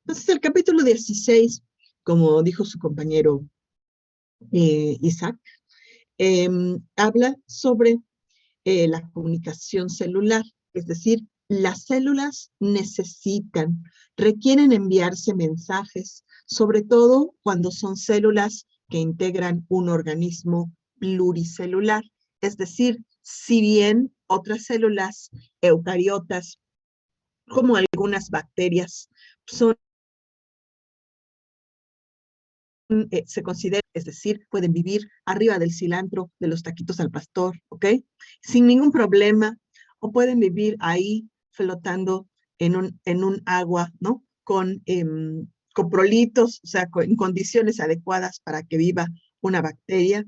Entonces, el capítulo 16, como dijo su compañero Isaac, habla sobre la comunicación celular, es decir, las células requieren enviarse mensajes, sobre todo cuando son células que integran un organismo pluricelular, es decir, si bien otras células eucariotas, como algunas bacterias, son se considera, es decir, pueden vivir arriba del cilantro de los taquitos al pastor, ¿ok? Sin ningún problema, o pueden vivir ahí flotando en un agua, ¿no? Con coprolitos, o sea, en condiciones adecuadas para que viva una bacteria.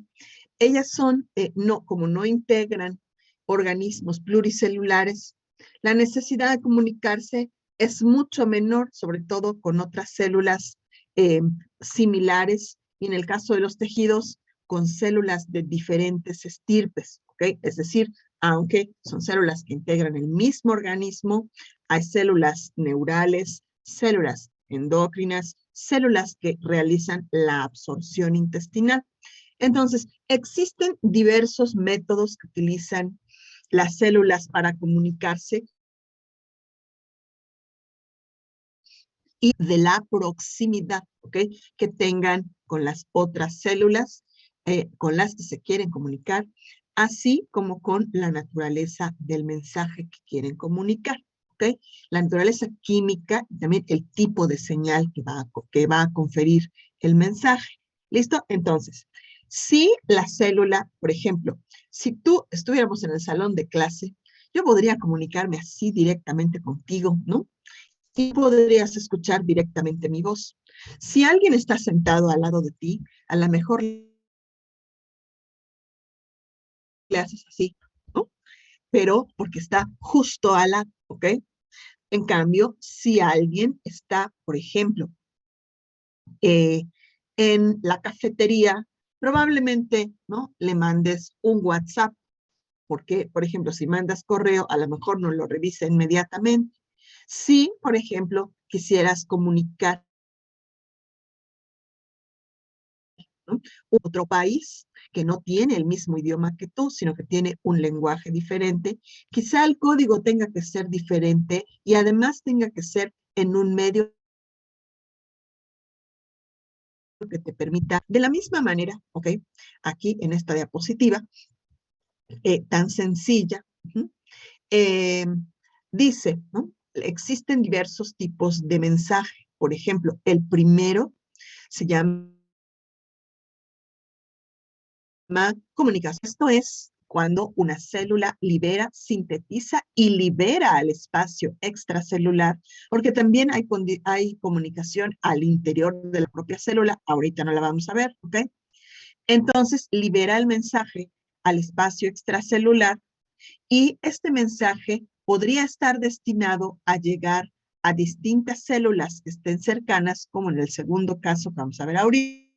Ellas son, no, como no integran organismos pluricelulares, la necesidad de comunicarse es mucho menor, sobre todo con otras células eh, similares, y en el caso de los tejidos, con células de diferentes estirpes, ¿ok? Es decir, aunque son células que integran el mismo organismo, hay células neurales, células endocrinas, células que realizan la absorción intestinal. Entonces, existen diversos métodos que utilizan las células para comunicarse y de la proximidad, ¿ok? Que tengan con las otras células con las que se quieren comunicar, así como con la naturaleza del mensaje que quieren comunicar, ¿ok? La naturaleza química y también el tipo de señal que va a conferir el mensaje. ¿Listo? Entonces, si la célula, por ejemplo, si tú estuviéramos en el salón de clase, yo podría comunicarme así directamente contigo, ¿no? Y podrías escuchar directamente mi voz. Si alguien está sentado al lado de ti, a lo mejor le haces así, ¿no? Pero porque está justo al lado, ¿ok? En cambio, si alguien está, por ejemplo, eh, en la cafetería, probablemente, ¿no? Le mandes un WhatsApp, porque, por ejemplo, si mandas correo, a lo mejor no lo revisa inmediatamente. Si, por ejemplo, quisieras comunicar, ¿no? Otro país que no tiene el mismo idioma que tú, sino que tiene un lenguaje diferente, quizá el código tenga que ser diferente y además tenga que ser en un medio que te permita, de la misma manera, ¿ok? Aquí en esta diapositiva, tan sencilla, eh, dice, ¿no? Existen diversos tipos de mensaje. Por ejemplo, el primero se llama comunicación. Esto es cuando una célula libera, sintetiza y libera al espacio extracelular, porque también hay comunicación al interior de la propia célula, ahorita no la vamos a ver, ¿ok? Entonces, libera el mensaje al espacio extracelular y este mensaje podría estar destinado a llegar a distintas células que estén cercanas, como en el segundo caso que vamos a ver ahorita.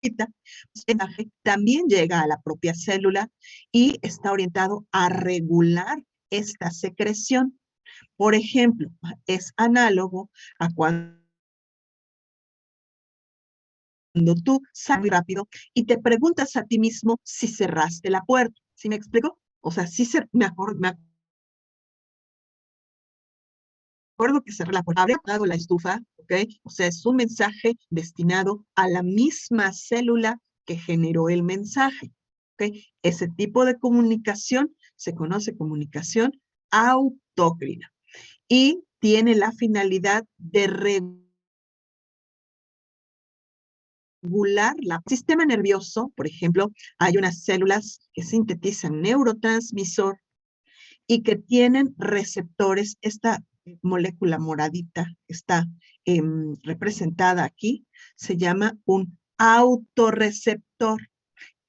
El mensaje también llega a la propia célula y está orientado a regular esta secreción. Por ejemplo, es análogo a cuando tú sales muy rápido y te preguntas a ti mismo si cerraste la puerta. ¿Sí me explico? O sea, sí me acuerdo que cerré la puerta, habría apagado la estufa, ¿ok? O sea, es un mensaje destinado a la misma célula que generó el mensaje, ¿ok? Ese tipo de comunicación se conoce comunicación autócrina y tiene la finalidad de regular el sistema nervioso. Por ejemplo, hay unas células que sintetizan neurotransmisor y que tienen receptores. Esta molécula moradita está representada aquí, se llama un autorreceptor.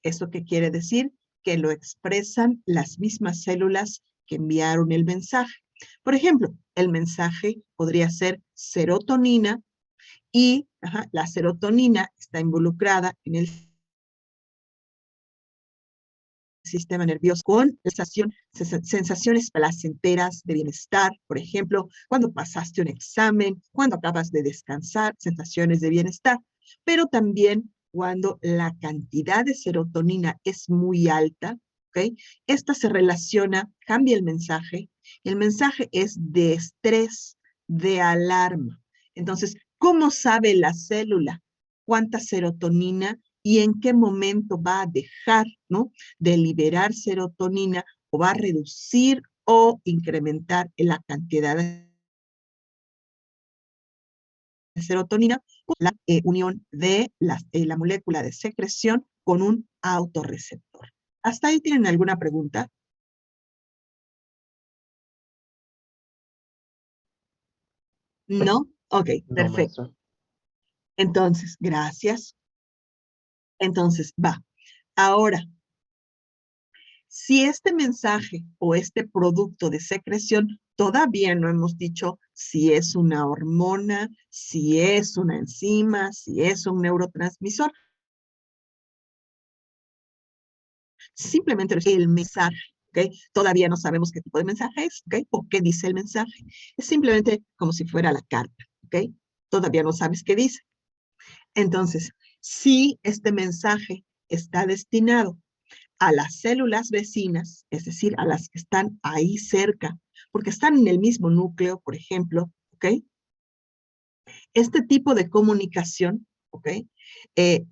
¿Eso qué quiere decir? Que lo expresan las mismas células que enviaron el mensaje. Por ejemplo, el mensaje podría ser serotonina y la serotonina está involucrada en el sistema nervioso con sensaciones placenteras de bienestar, por ejemplo, cuando pasaste un examen, cuando acabas de descansar, sensaciones de bienestar, pero también cuando la cantidad de serotonina es muy alta, ¿ok? Esta se relaciona, cambia el mensaje es de estrés, de alarma. Entonces, ¿cómo sabe la célula cuánta serotonina y en qué momento va a dejar, ¿no?, de liberar serotonina o va a reducir o incrementar la cantidad de serotonina con la unión de la molécula de secreción con un autorreceptor? ¿Hasta ahí tienen alguna pregunta? ¿No? Ok, No, perfecto. maestra. Entonces, gracias. Entonces, va. Ahora, si este mensaje o este producto de secreción, todavía no hemos dicho si es una hormona, si es una enzima, si es un neurotransmisor, simplemente el mensaje, ¿ok? Todavía no sabemos qué tipo de mensaje es, ¿ok? O qué dice el mensaje. Es simplemente como si fuera la carta, ¿ok? Todavía no sabes qué dice. Entonces, si este mensaje está destinado a las células vecinas, es decir, a las que están ahí cerca, porque están en el mismo núcleo, por ejemplo, ¿ok? Este tipo de comunicación, ¿ok? Eh,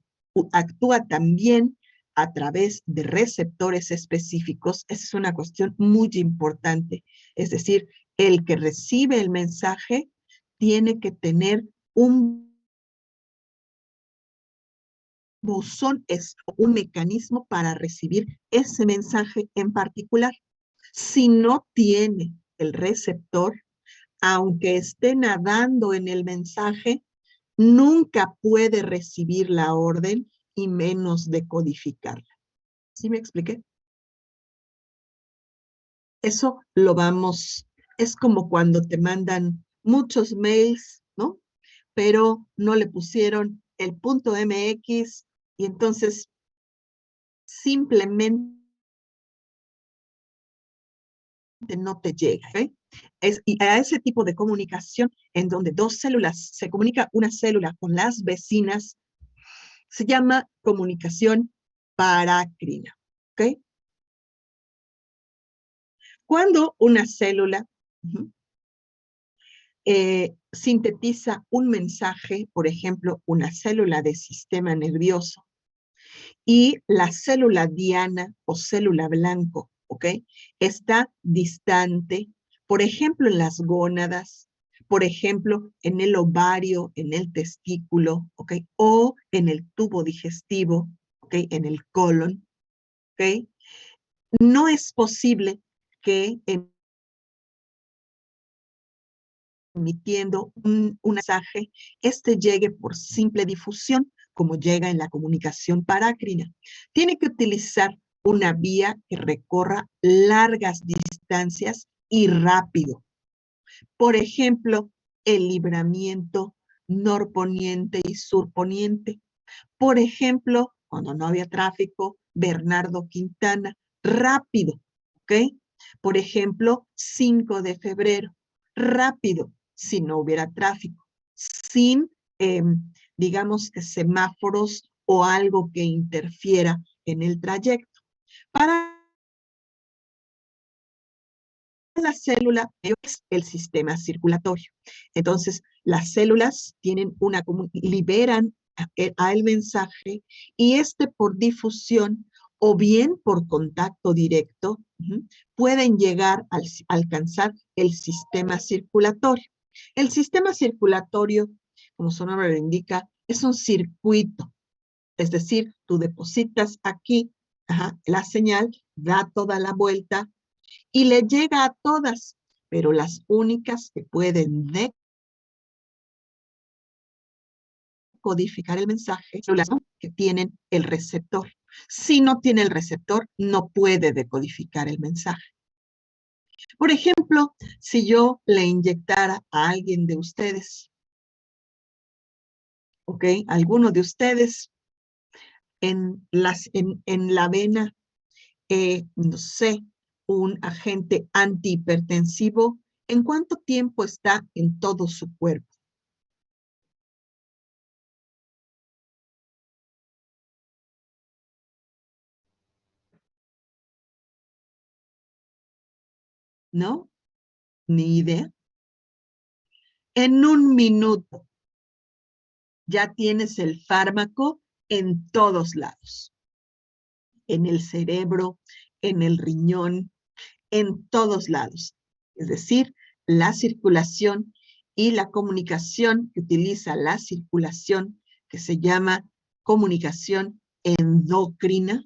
actúa también a través de receptores específicos. Esa es una cuestión muy importante. Es decir, el que recibe el mensaje tiene que tener un buzón, es un mecanismo para recibir ese mensaje en particular. Si no tiene el receptor, aunque esté nadando en el mensaje, nunca puede recibir la orden y menos decodificarla. ¿Sí me expliqué? Eso lo vamos, es como cuando te mandan muchos mails, ¿no? Pero no le pusieron el punto MX y entonces simplemente no te llega. ¿Eh? Y a ese tipo de comunicación en donde dos células, se comunica una célula con las vecinas, se llama comunicación parácrina. ¿Ok? Cuando una célula sintetiza un mensaje, por ejemplo, una célula de sistema nervioso, y la célula diana o célula blanco, ¿ok? Está distante, por ejemplo, en las gónadas, por ejemplo, en el ovario, en el testículo, ¿ok? O en el tubo digestivo, ¿ok? En el colon, ¿ok? No es posible que emitiendo un mensaje, este llegue por simple difusión, como llega en la comunicación parácrina. Tiene que utilizar una vía que recorra largas distancias y rápido. Por ejemplo, el libramiento norponiente y surponiente. Por ejemplo, cuando no había tráfico, Bernardo Quintana, rápido, ¿ok? Por ejemplo, 5 de febrero, rápido, si no hubiera tráfico, sin, eh, digamos, que semáforos o algo que interfiera en el trayecto. Para la célula es el sistema circulatorio. Entonces, las células tienen liberan el mensaje y este por difusión o bien por contacto directo pueden llegar a alcanzar el sistema circulatorio. El sistema circulatorio, como su nombre lo indica, es un circuito. Es decir, tú depositas aquí la señal, da toda la vuelta y le llega a todas, pero las únicas que pueden decodificar el mensaje son las que tienen el receptor. Si no tiene el receptor, no puede decodificar el mensaje. Por ejemplo, si yo le inyectara a alguien de ustedes, ¿ok? Alguno de ustedes en la vena no sé, un agente antihipertensivo, ¿en cuánto tiempo está en todo su cuerpo? ¿No? Ni idea. En un minuto ya tienes el fármaco en todos lados, en el cerebro, en el riñón, en todos lados. Es decir, la circulación y la comunicación que utiliza la circulación, que se llama comunicación endocrina,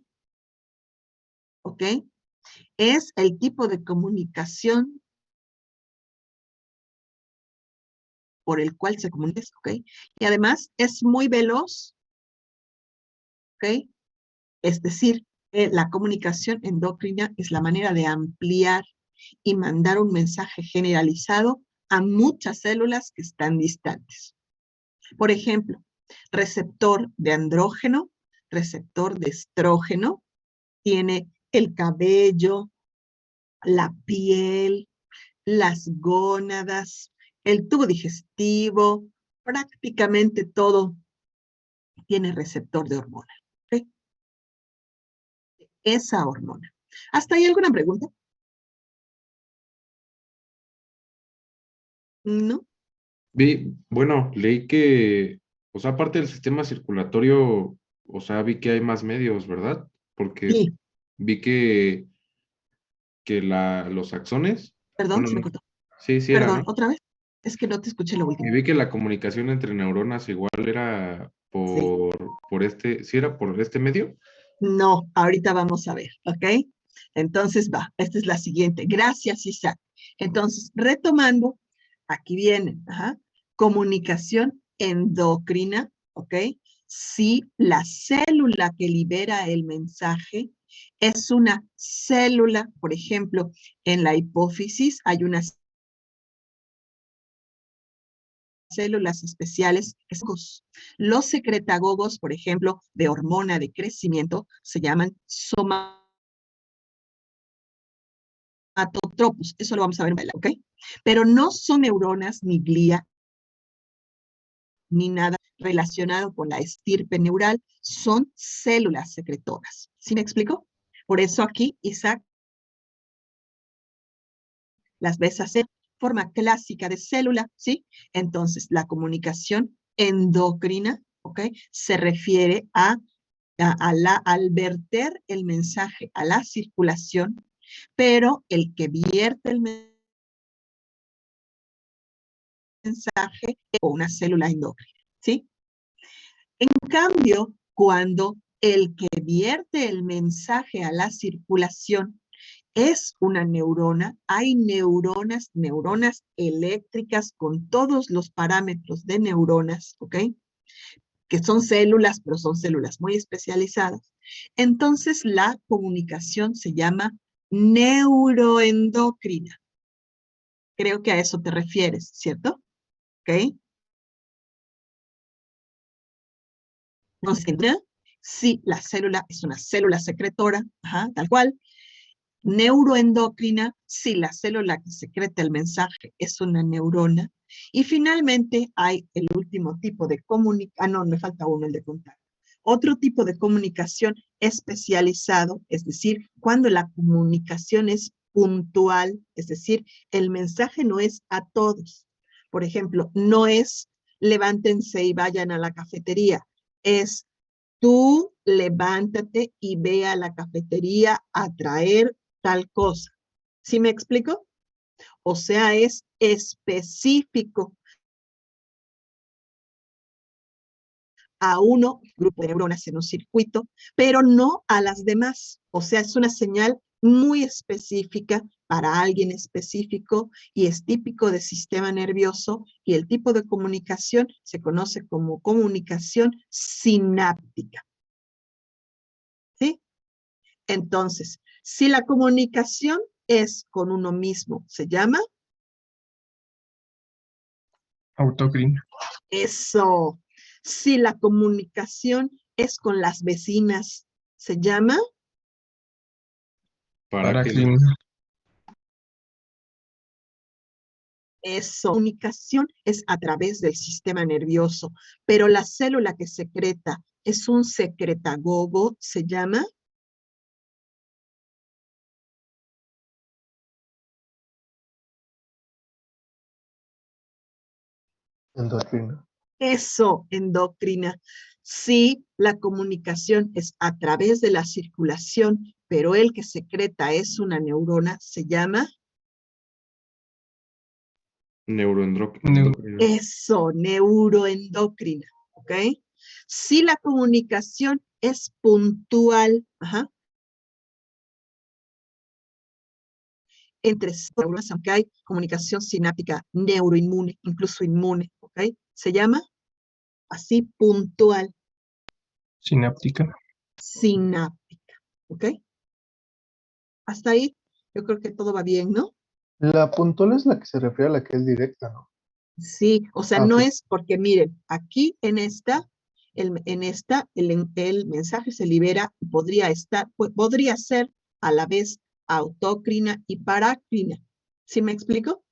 ¿ok? Es el tipo de comunicación por el cual se comunica, ¿ok? Y además es muy veloz, ¿ok? Es decir, la comunicación endocrina es la manera de ampliar y mandar un mensaje generalizado a muchas células que están distantes. Por ejemplo, receptor de andrógeno, receptor de estrógeno, tiene el cabello, la piel, las gónadas, el tubo digestivo, prácticamente todo tiene receptor de hormona. ¿Ok? Esa hormona. ¿Hasta ahí alguna pregunta? ¿No? Bueno, leí que, o sea, aparte del sistema circulatorio, o sea, vi que hay más medios, ¿verdad? Porque Sí, vi que los axones, perdón, bueno, se me no, cortó. sí, sí era, Perdón, ¿no? otra vez. Es que no te escuché lo Y último. vi que la comunicación entre neuronas igual era Sí. por este, ¿sí era por este medio? No, ahorita vamos a ver, ¿ok? Entonces va, esta es la siguiente. Gracias, Isaac. Entonces, retomando, aquí viene, ajá, comunicación endocrina, ¿ok? Si la célula que libera el mensaje es una célula, por ejemplo, en la hipófisis hay unas células especiales. Los secretagogos, por ejemplo, de hormona de crecimiento, se llaman somatotropos. Eso lo vamos a ver, ¿ok? Pero no son neuronas ni glía ni nada relacionado con la estirpe neural, son células secretoras. ¿Sí me explico? Por eso aquí, Isaac, las ves hacer forma clásica de célula, ¿sí? Entonces, la comunicación endocrina, ¿ok? Se refiere al verter el mensaje a la circulación, pero el que vierte el mensaje o una célula endocrina, ¿sí? En cambio, cuando el que vierte el mensaje a la circulación es una neurona, hay neuronas eléctricas con todos los parámetros de neuronas, ¿ok? Que son células, pero son células muy especializadas. Entonces la comunicación se llama neuroendocrina. Creo que a eso te refieres, ¿cierto? ¿Ok? Entonces, si la célula es una célula secretora, ajá, tal cual, neuroendocrina, si la célula que secreta el mensaje es una neurona. Y finalmente hay el último tipo de comunicación, no, me falta uno, el de contar. Otro tipo de comunicación especializado, es decir, cuando la comunicación es puntual, es decir, el mensaje no es a todos. Por ejemplo, no es levántense y vayan a la cafetería, es tú levántate y ve a la cafetería a traer tal cosa. ¿Sí me explico? O sea, es específico a uno, grupo de neuronas en un circuito, pero no a las demás. O sea, es una señal muy específica para alguien específico y es típico del sistema nervioso y el tipo de comunicación se conoce como comunicación sináptica. ¿Sí? Entonces, si la comunicación es con uno mismo, se llama Autocrina. eso. Si la comunicación es con las vecinas, se llama Paráclino. Paráclino. Eso, comunicación es a través del sistema nervioso, pero la célula que secreta es un secretagogo, se llama Endocrina. eso, endocrina. Sí, la comunicación es a través de la circulación, pero el que secreta es una neurona, se llama Neuroendocrino. eso, neuroendocrina, ¿ok? Si la comunicación es puntual, entre neuronas, aunque hay comunicación sináptica neuroinmune, incluso inmune, ¿ok? Se llama así puntual, Sináptica. sináptica, ¿ok? Hasta ahí yo creo que todo va bien, ¿no? La puntual es la que se refiere a la que es directa, ¿no? Sí, o sea, Ah, no ok. es porque miren, aquí en esta, el mensaje se libera, podría ser a la vez autócrina y parácrina. ¿Sí me explico?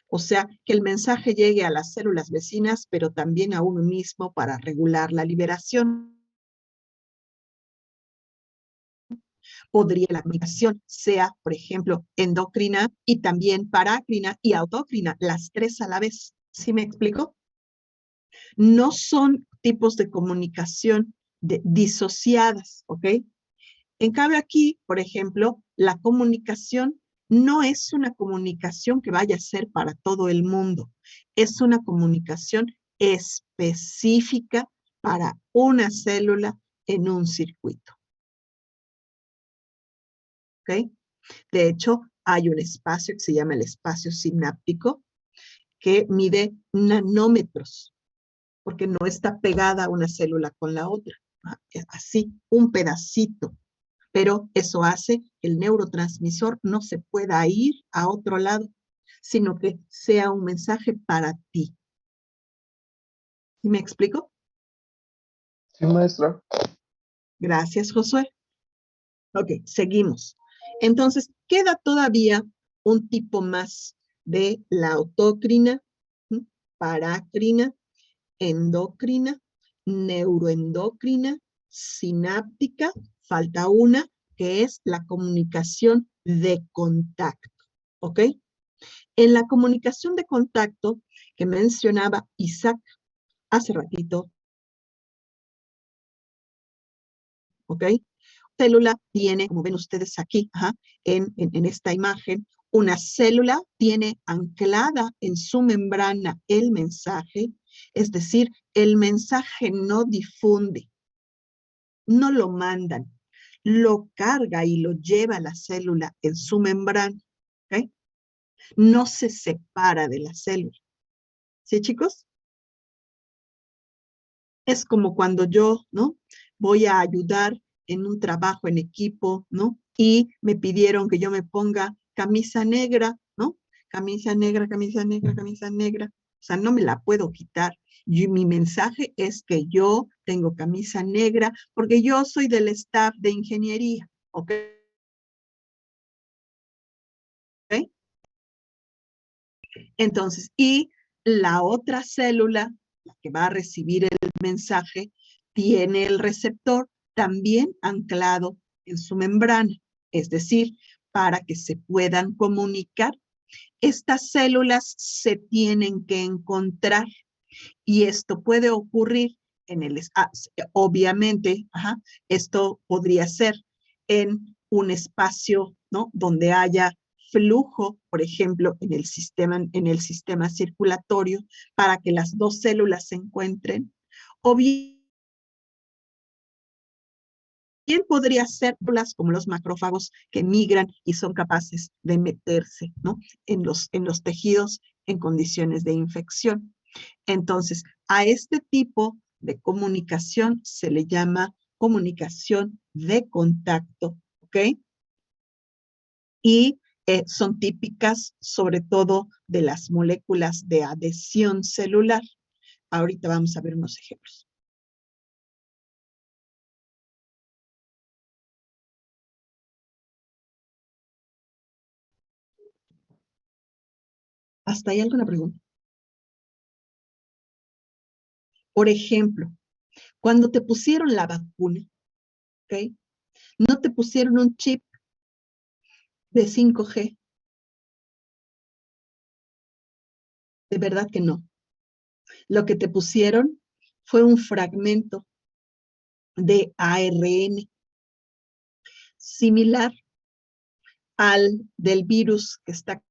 O sea, que el mensaje llegue a las células vecinas, pero también a uno mismo para regular la liberación. Podría la comunicación sea, por ejemplo, endocrina y también parácrina y autócrina, las tres a la vez. ¿Sí me explico? No son tipos de comunicación disociadas, ¿ok? En cambio aquí, por ejemplo, la comunicación no es una comunicación que vaya a ser para todo el mundo. Es una comunicación específica para una célula en un circuito, ¿ok? De hecho, hay un espacio que se llama el espacio sináptico que mide nanómetros, porque no está pegada una célula con la otra. Así, un pedacito. Pero eso hace que el neurotransmisor no se pueda ir a otro lado, sino que sea un mensaje para ti. ¿Sí me explico? Sí, maestra. Gracias, Josué. Ok, seguimos. Entonces, queda todavía un tipo más de la autócrina, parácrina, endocrina, neuroendocrina, sináptica, falta una, que es la comunicación de contacto, ¿ok? En la comunicación de contacto que mencionaba Isaac hace ratito, ¿ok? Célula tiene, como ven ustedes aquí, en esta imagen, una célula tiene anclada en su membrana el mensaje, es decir, el mensaje no difunde, no lo mandan, lo carga y lo lleva la célula en su membrana, ¿ok? No se separa de la célula. ¿Sí, chicos? Es como cuando yo, ¿no? Voy a ayudar en un trabajo en equipo, ¿no? Y me pidieron que yo me ponga camisa negra, ¿no? Camisa negra, camisa negra, camisa negra. O sea, no me la puedo quitar. Y mi mensaje es que yo tengo camisa negra porque yo soy del staff de ingeniería, ¿ok? Entonces, y la otra célula, la que va a recibir el mensaje, tiene el receptor también anclado en su membrana, es decir, para que se puedan comunicar. Estas células se tienen que encontrar y esto puede ocurrir en obviamente, esto podría ser en un espacio, ¿no? Donde haya flujo, por ejemplo, en el sistema circulatorio, para que las dos células se encuentren, o bien podría ser células como los macrófagos que migran y son capaces de meterse, ¿no? en los tejidos en condiciones de infección. Entonces, a este tipo de comunicación se le llama comunicación de contacto, ¿ok? Y son típicas sobre todo de las moléculas de adhesión celular. Ahorita vamos a ver unos ejemplos. ¿Hasta ahí alguna pregunta? Por ejemplo, cuando te pusieron la vacuna, ¿ok? No te pusieron un chip de 5G. De verdad que no. Lo que te pusieron fue un fragmento de ARN similar al del virus que está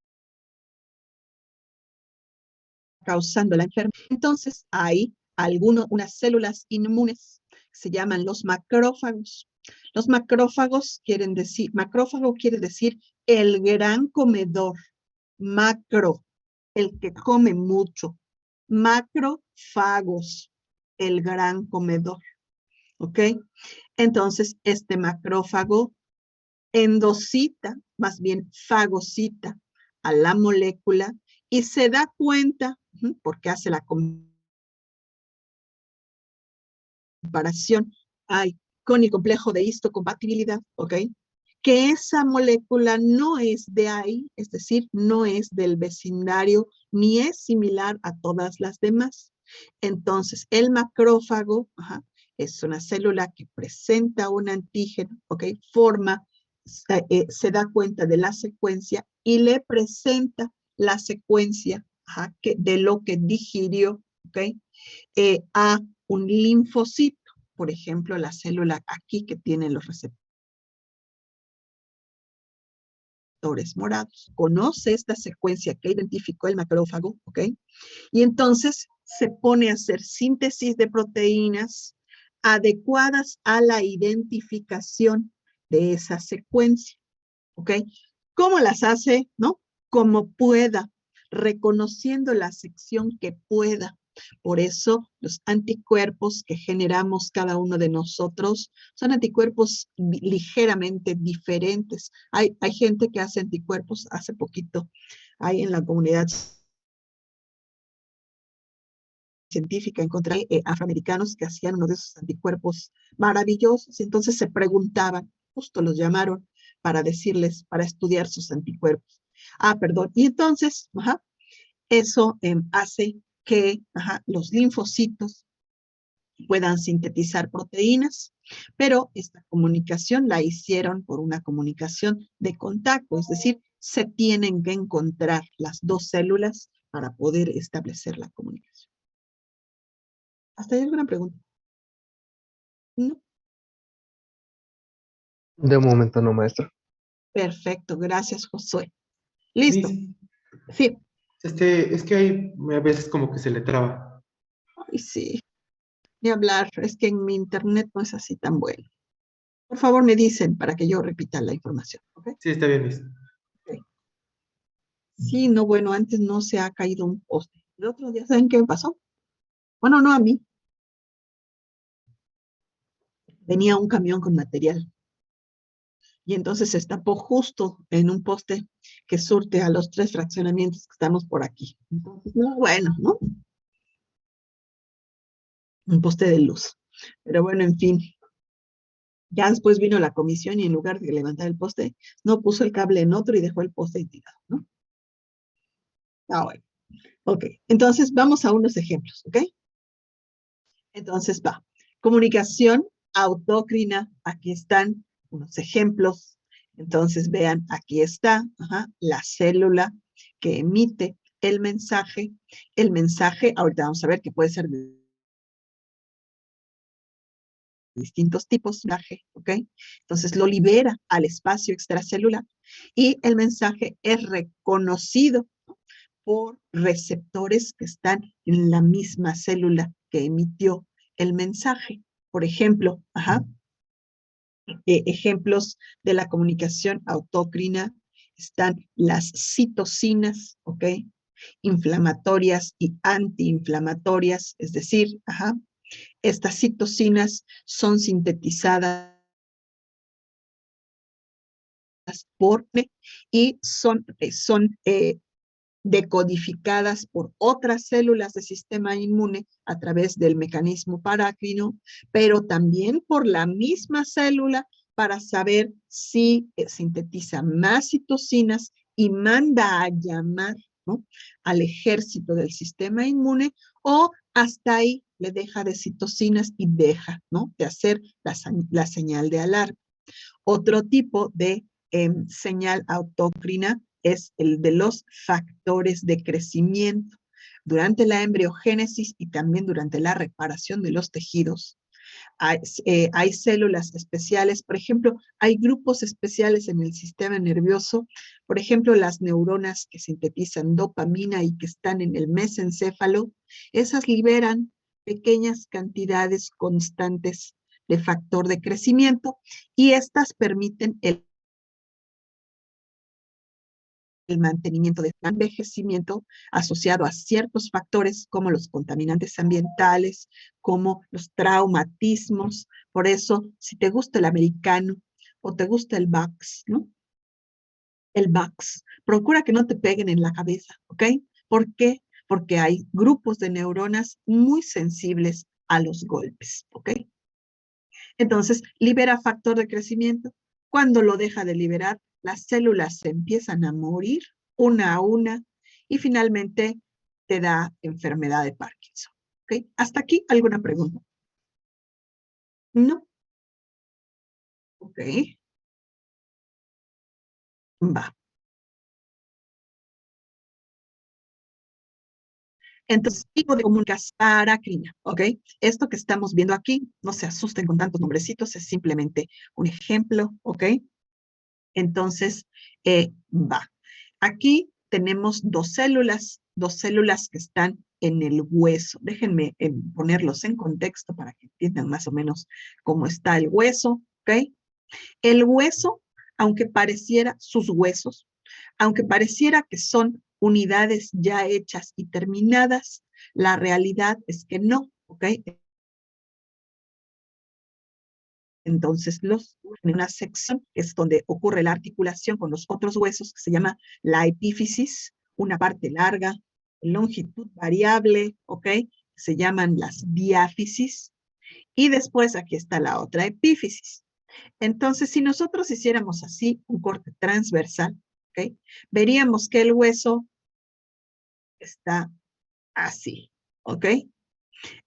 causando la enfermedad. Entonces, hay unas células inmunes que se llaman los macrófagos. Los macrófagos macrófago quiere decir el gran comedor, macro, el que come mucho, macrófagos, el gran comedor, ¿ok? Entonces, este macrófago endocita, más bien fagocita a la molécula y se da cuenta, porque hace la comparación con el complejo de histocompatibilidad, ¿ok? Que esa molécula no es de ahí, es decir, no es del vecindario, ni es similar a todas las demás. Entonces, el macrófago es una célula que presenta un antígeno, ¿ok? Se da cuenta de la secuencia y le presenta la secuencia de lo que digirió, ¿ok? A un linfocito, por ejemplo, la célula aquí que tiene los receptores morados. Conoce esta secuencia que identificó el macrófago, ¿ok? Y entonces se pone a hacer síntesis de proteínas adecuadas a la identificación de esa secuencia, ¿ok? ¿Cómo las hace? ¿No? Como pueda, reconociendo la sección que pueda. Por eso los anticuerpos que generamos cada uno de nosotros son anticuerpos ligeramente diferentes. Hay gente que hace anticuerpos, hace poquito, hay en la comunidad científica, encontré afroamericanos que hacían uno de esos anticuerpos maravillosos, y entonces se preguntaban, justo los llamaron para decirles, para estudiar sus anticuerpos. Perdón, y entonces, eso hace que los linfocitos puedan sintetizar proteínas, pero esta comunicación la hicieron por una comunicación de contacto, es decir, se tienen que encontrar las dos células para poder establecer la comunicación. ¿Hasta ahí alguna pregunta? No. De momento no, maestra. Perfecto, gracias, Josué. Listo. Miss, Sí. es que hay a veces como que se le traba. Ay, sí. Ni hablar, es que en mi internet no es así tan bueno. Por favor, me dicen para que yo repita la información, ¿ok? Sí, está bien, Miss. Okay. Sí, no, bueno, antes no se ha caído un poste. El otro día, ¿saben qué me pasó? Bueno, no a mí. Venía un camión con material. Y entonces se estampó justo en un poste que surte a los 3 fraccionamientos que estamos por aquí. Entonces, no, bueno, ¿no? Un poste de luz. Pero bueno, en fin. Ya después vino la comisión y en lugar de levantar el poste, no puso el cable en otro y dejó el poste tirado, ¿no? Bueno. Ok. Entonces, vamos a unos ejemplos, ¿ok? Entonces, va. Comunicación autócrina. Aquí están unos ejemplos. Entonces, vean, aquí está la célula que emite el mensaje. El mensaje, ahorita vamos a ver que puede ser de distintos tipos de mensaje, ¿ok? Entonces, lo libera al espacio extracelular y el mensaje es reconocido por receptores que están en la misma célula que emitió el mensaje. Por ejemplo, ejemplos de la comunicación autócrina están las citocinas, ¿ok? Inflamatorias y antiinflamatorias, es decir, estas citocinas son sintetizadas por y son decodificadas por otras células del sistema inmune a través del mecanismo parácrino, pero también por la misma célula para saber si sintetiza más citocinas y manda a llamar ¿no? Al ejército del sistema inmune, o hasta ahí le deja de citocinas y deja, ¿no? De hacer la señal de alarma. Otro tipo de señal autocrina es el de los factores de crecimiento. Durante la embriogénesis y también durante la reparación de los tejidos, hay células especiales, por ejemplo, hay grupos especiales en el sistema nervioso, por ejemplo, las neuronas que sintetizan dopamina y que están en el mesencéfalo, esas liberan pequeñas cantidades constantes de factor de crecimiento y estas permiten el mantenimiento de envejecimiento asociado a ciertos factores como los contaminantes ambientales, como los traumatismos. Por eso, si te gusta el americano o te gusta el Bax, ¿no? El Bax, procura que no te peguen en la cabeza, ¿ok? ¿Por qué? Porque hay grupos de neuronas muy sensibles a los golpes, ¿ok? Entonces, libera factor de crecimiento. Cuando lo deja de liberar, las células se empiezan a morir una a una y finalmente te da enfermedad de Parkinson. ¿Ok? ¿Hasta aquí alguna pregunta? ¿No? Ok. Va. Entonces, tipo de comunicación paracrina, ¿ok? Esto que estamos viendo aquí, no se asusten con tantos nombrecitos, es simplemente un ejemplo, ¿ok? Entonces, va. Aquí tenemos dos células que están en el hueso. Déjenme ponerlos en contexto para que entiendan más o menos cómo está el hueso, ¿ok? El hueso, aunque pareciera, sus huesos, aunque pareciera que son unidades ya hechas y terminadas, la realidad es que no, ¿ok? Entonces, en una sección es donde ocurre la articulación con los otros huesos, que se llama la epífisis, una parte larga, longitud variable, ¿ok? Se llaman las diáfisis. Y después aquí está la otra epífisis. Entonces, si nosotros hiciéramos así un corte transversal, ¿ok? Veríamos que el hueso está así, ¿ok?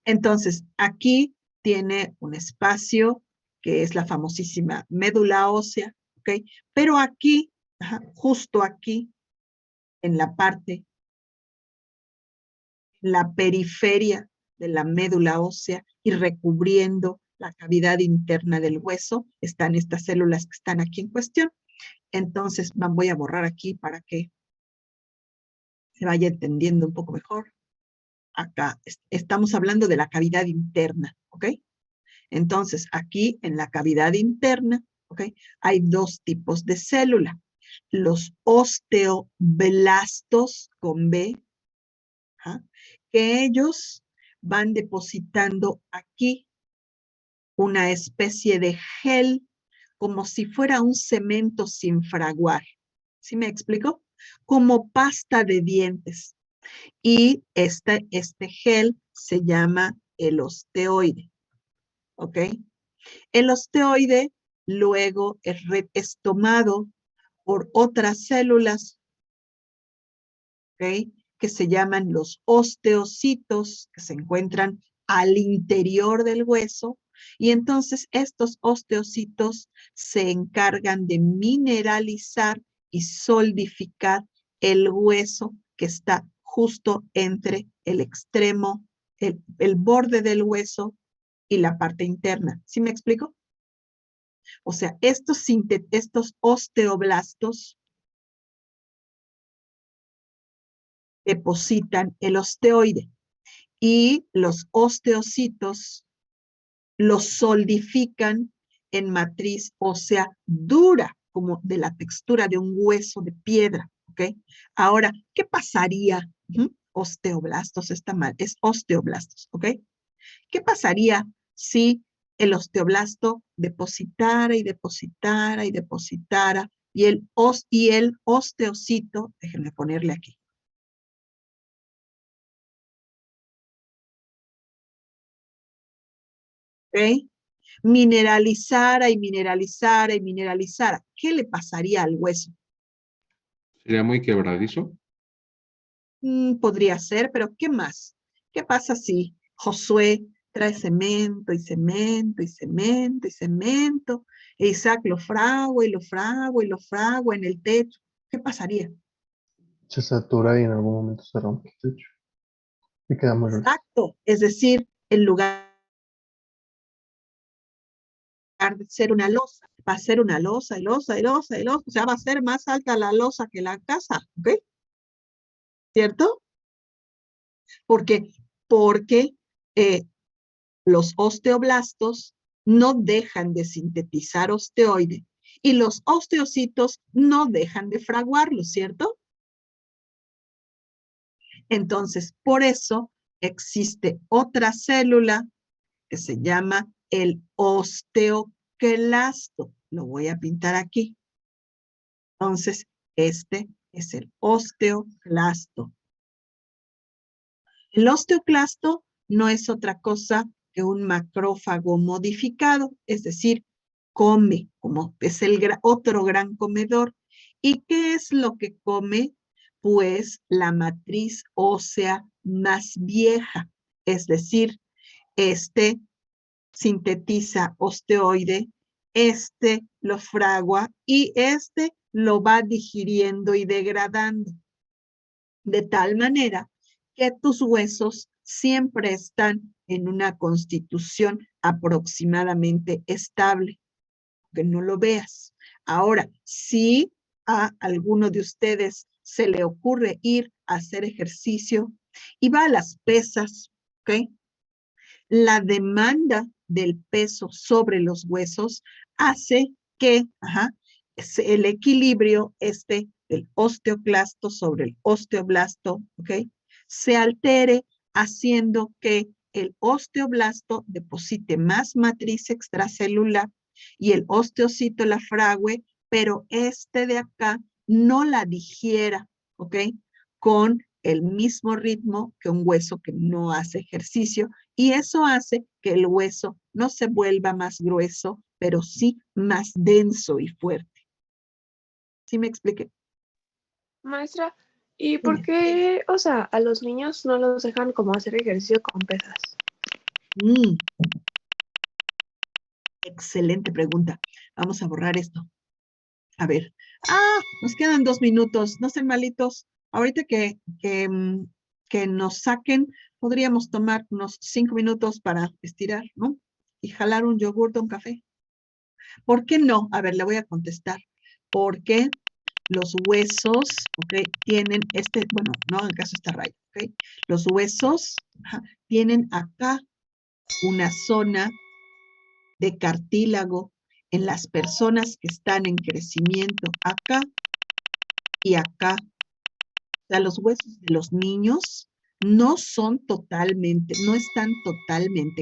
Entonces, aquí tiene un espacio que es la famosísima médula ósea, ¿ok? Pero aquí, justo aquí, en la parte, la periferia de la médula ósea y recubriendo la cavidad interna del hueso, están estas células que están aquí en cuestión. Entonces, voy a borrar aquí para que se vaya entendiendo un poco mejor. Acá estamos hablando de la cavidad interna, ¿ok? Entonces, aquí en la cavidad interna, ¿ok? Hay dos tipos de célula. Los osteoblastos con B, ¿ah? Que ellos van depositando aquí una especie de gel, como si fuera un cemento sin fraguar. ¿Sí me explico? Como pasta de dientes. Y este gel se llama el osteoide. ¿Ok? El osteoide luego es tomado por otras células, ¿ok? Que se llaman los osteocitos, que se encuentran al interior del hueso, y entonces estos osteocitos se encargan de mineralizar y solidificar el hueso que está justo entre el extremo, el borde del hueso y la parte interna. ¿Sí me explico? O sea, estos osteoblastos depositan el osteoide y los osteocitos los solidifican en matriz ósea dura, como de la textura de un hueso de piedra, ¿ok? Ahora, ¿qué pasaría? Osteoblastos, está mal, es osteoblastos, ¿ok? ¿Qué pasaría si el osteoblasto depositara y depositara y depositara y el osteocito, déjenme ponerle aquí, ¿ok? Mineralizara y mineralizara y mineralizara? ¿Qué le pasaría al hueso? ¿Sería muy quebradizo? Podría ser, pero ¿qué más? ¿Qué pasa si Josué trae cemento y cemento y cemento y cemento, e Isaac lo fragua y lo fragua y lo fragua en el techo? ¿Qué pasaría? Se satura y en algún momento se rompe el techo y queda muy grueso. Exacto, es decir, en lugar de ser una losa, va a ser una losa y losa y losa y losa, o sea, va a ser más alta la losa que la casa, ¿ok? ¿Cierto? Porque, porque eh, los osteoblastos no dejan de sintetizar osteoide y los osteocitos no dejan de fraguarlo, ¿cierto? Entonces, por eso existe otra célula que se llama el osteoclasto. Lo voy a pintar aquí. Entonces, este es el osteoclasto. El osteoclasto no es otra cosa que un macrófago modificado, es decir, come, como es el otro gran comedor. ¿Y qué es lo que come? Pues la matriz ósea más vieja, es decir, este sintetiza osteoide, este lo fragua y este lo va digiriendo y degradando, de tal manera que tus huesos siempre están en una constitución aproximadamente estable, que no lo veas. Ahora, si a alguno de ustedes se le ocurre ir a hacer ejercicio y va a las pesas, ¿ok? La demanda del peso sobre los huesos hace que el equilibrio del osteoclasto sobre el osteoblasto, ¿ok? Se altere, haciendo que el osteoblasto deposite más matriz extracelular y el osteocito la frague, pero este de acá no la digiera, ¿ok? Con el mismo ritmo que un hueso que no hace ejercicio, y eso hace que el hueso no se vuelva más grueso, pero sí más denso y fuerte. ¿Sí me expliqué? Maestra, ¿y por Dime. qué, o sea, a los niños no los dejan como hacer ejercicio con pesas? Mm, excelente pregunta. Vamos a borrar esto. A ver. Nos quedan 2 minutos. No sean malitos. Ahorita que nos saquen, podríamos tomar unos 5 minutos para estirar, ¿no? Y jalar un yogur o un café. ¿Por qué no? A ver, le voy a contestar. Porque los huesos, ¿ok? Tienen bueno, no hagan caso a esta raya, ¿ok? Los huesos tienen acá una zona de cartílago en las personas que están en crecimiento, acá y acá. O sea, los huesos de los niños no están totalmente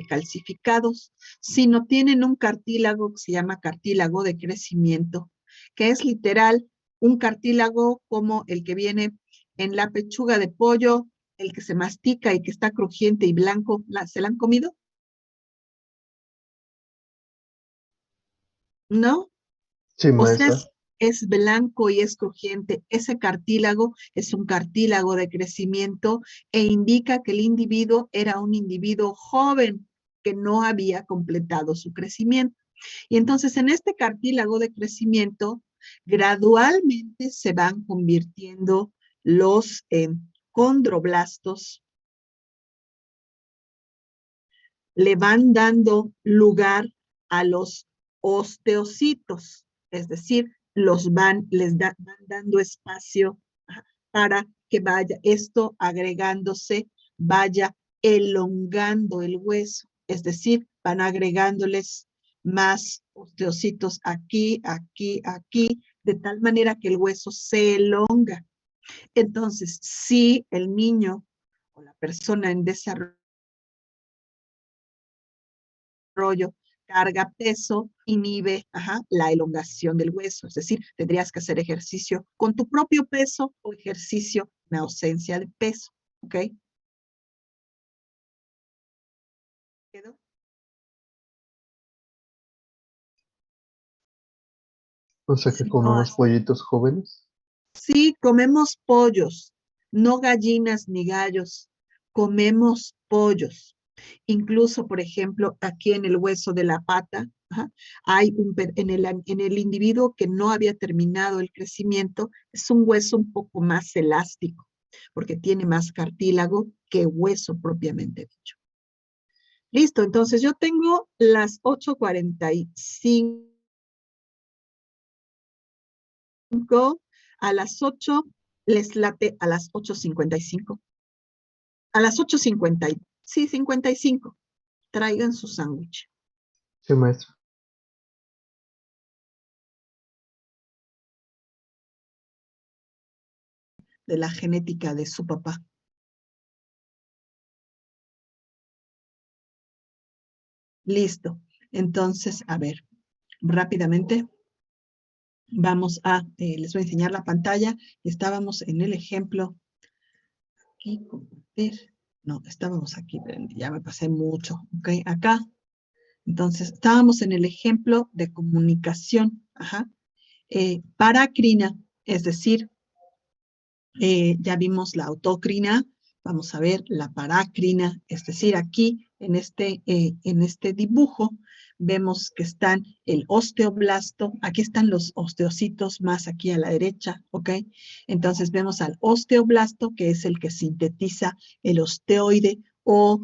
calcificados, sino tienen un cartílago que se llama cartílago de crecimiento, que es literal un cartílago como el que viene en la pechuga de pollo, el que se mastica y que está crujiente y blanco. ¿Se la han comido? ¿No? Sí, O sea, maestra. es blanco y es crujiente. Ese cartílago es un cartílago de crecimiento e indica que el individuo era un individuo joven que no había completado su crecimiento. Y entonces en este cartílago de crecimiento gradualmente se van convirtiendo los condroblastos, le van dando lugar a los osteocitos, es decir, van dando espacio para que vaya esto agregándose, vaya elongando el hueso, es decir, van agregándoles más osteocitos aquí, aquí, aquí, de tal manera que el hueso se elonga. Entonces, si el niño o la persona en desarrollo carga peso, inhibe la elongación del hueso. Es decir, tendrías que hacer ejercicio con tu propio peso o ejercicio en ausencia de peso. ¿Ok? ¿Quedó? O sea que Sí, no, comemos pollitos jóvenes. sí, comemos pollos. no gallinas ni gallos, comemos pollos. Incluso, por ejemplo, aquí en el hueso de la pata, hay en el individuo que no había terminado el crecimiento, es un hueso un poco más elástico, porque tiene más cartílago que hueso propiamente dicho. Listo, entonces yo tengo las 8:45. A las 8 les late a las 8:55. A las 8:50, sí, 55. Traigan su sándwich. Sí, maestro. De la genética de su papá. Listo. Entonces, a ver, rápidamente vamos a, les voy a enseñar la pantalla. Estábamos en el ejemplo. Aquí, compartir. No, estábamos aquí, ya me pasé mucho. Ok, acá. Entonces, estábamos en el ejemplo de comunicación. Paracrina, es decir, ya vimos la autocrina, vamos a ver la paracrina, es decir, aquí en este dibujo vemos que están el osteoblasto, aquí están los osteocitos más aquí a la derecha, ¿ok? Entonces vemos al osteoblasto, que es el que sintetiza el osteoide o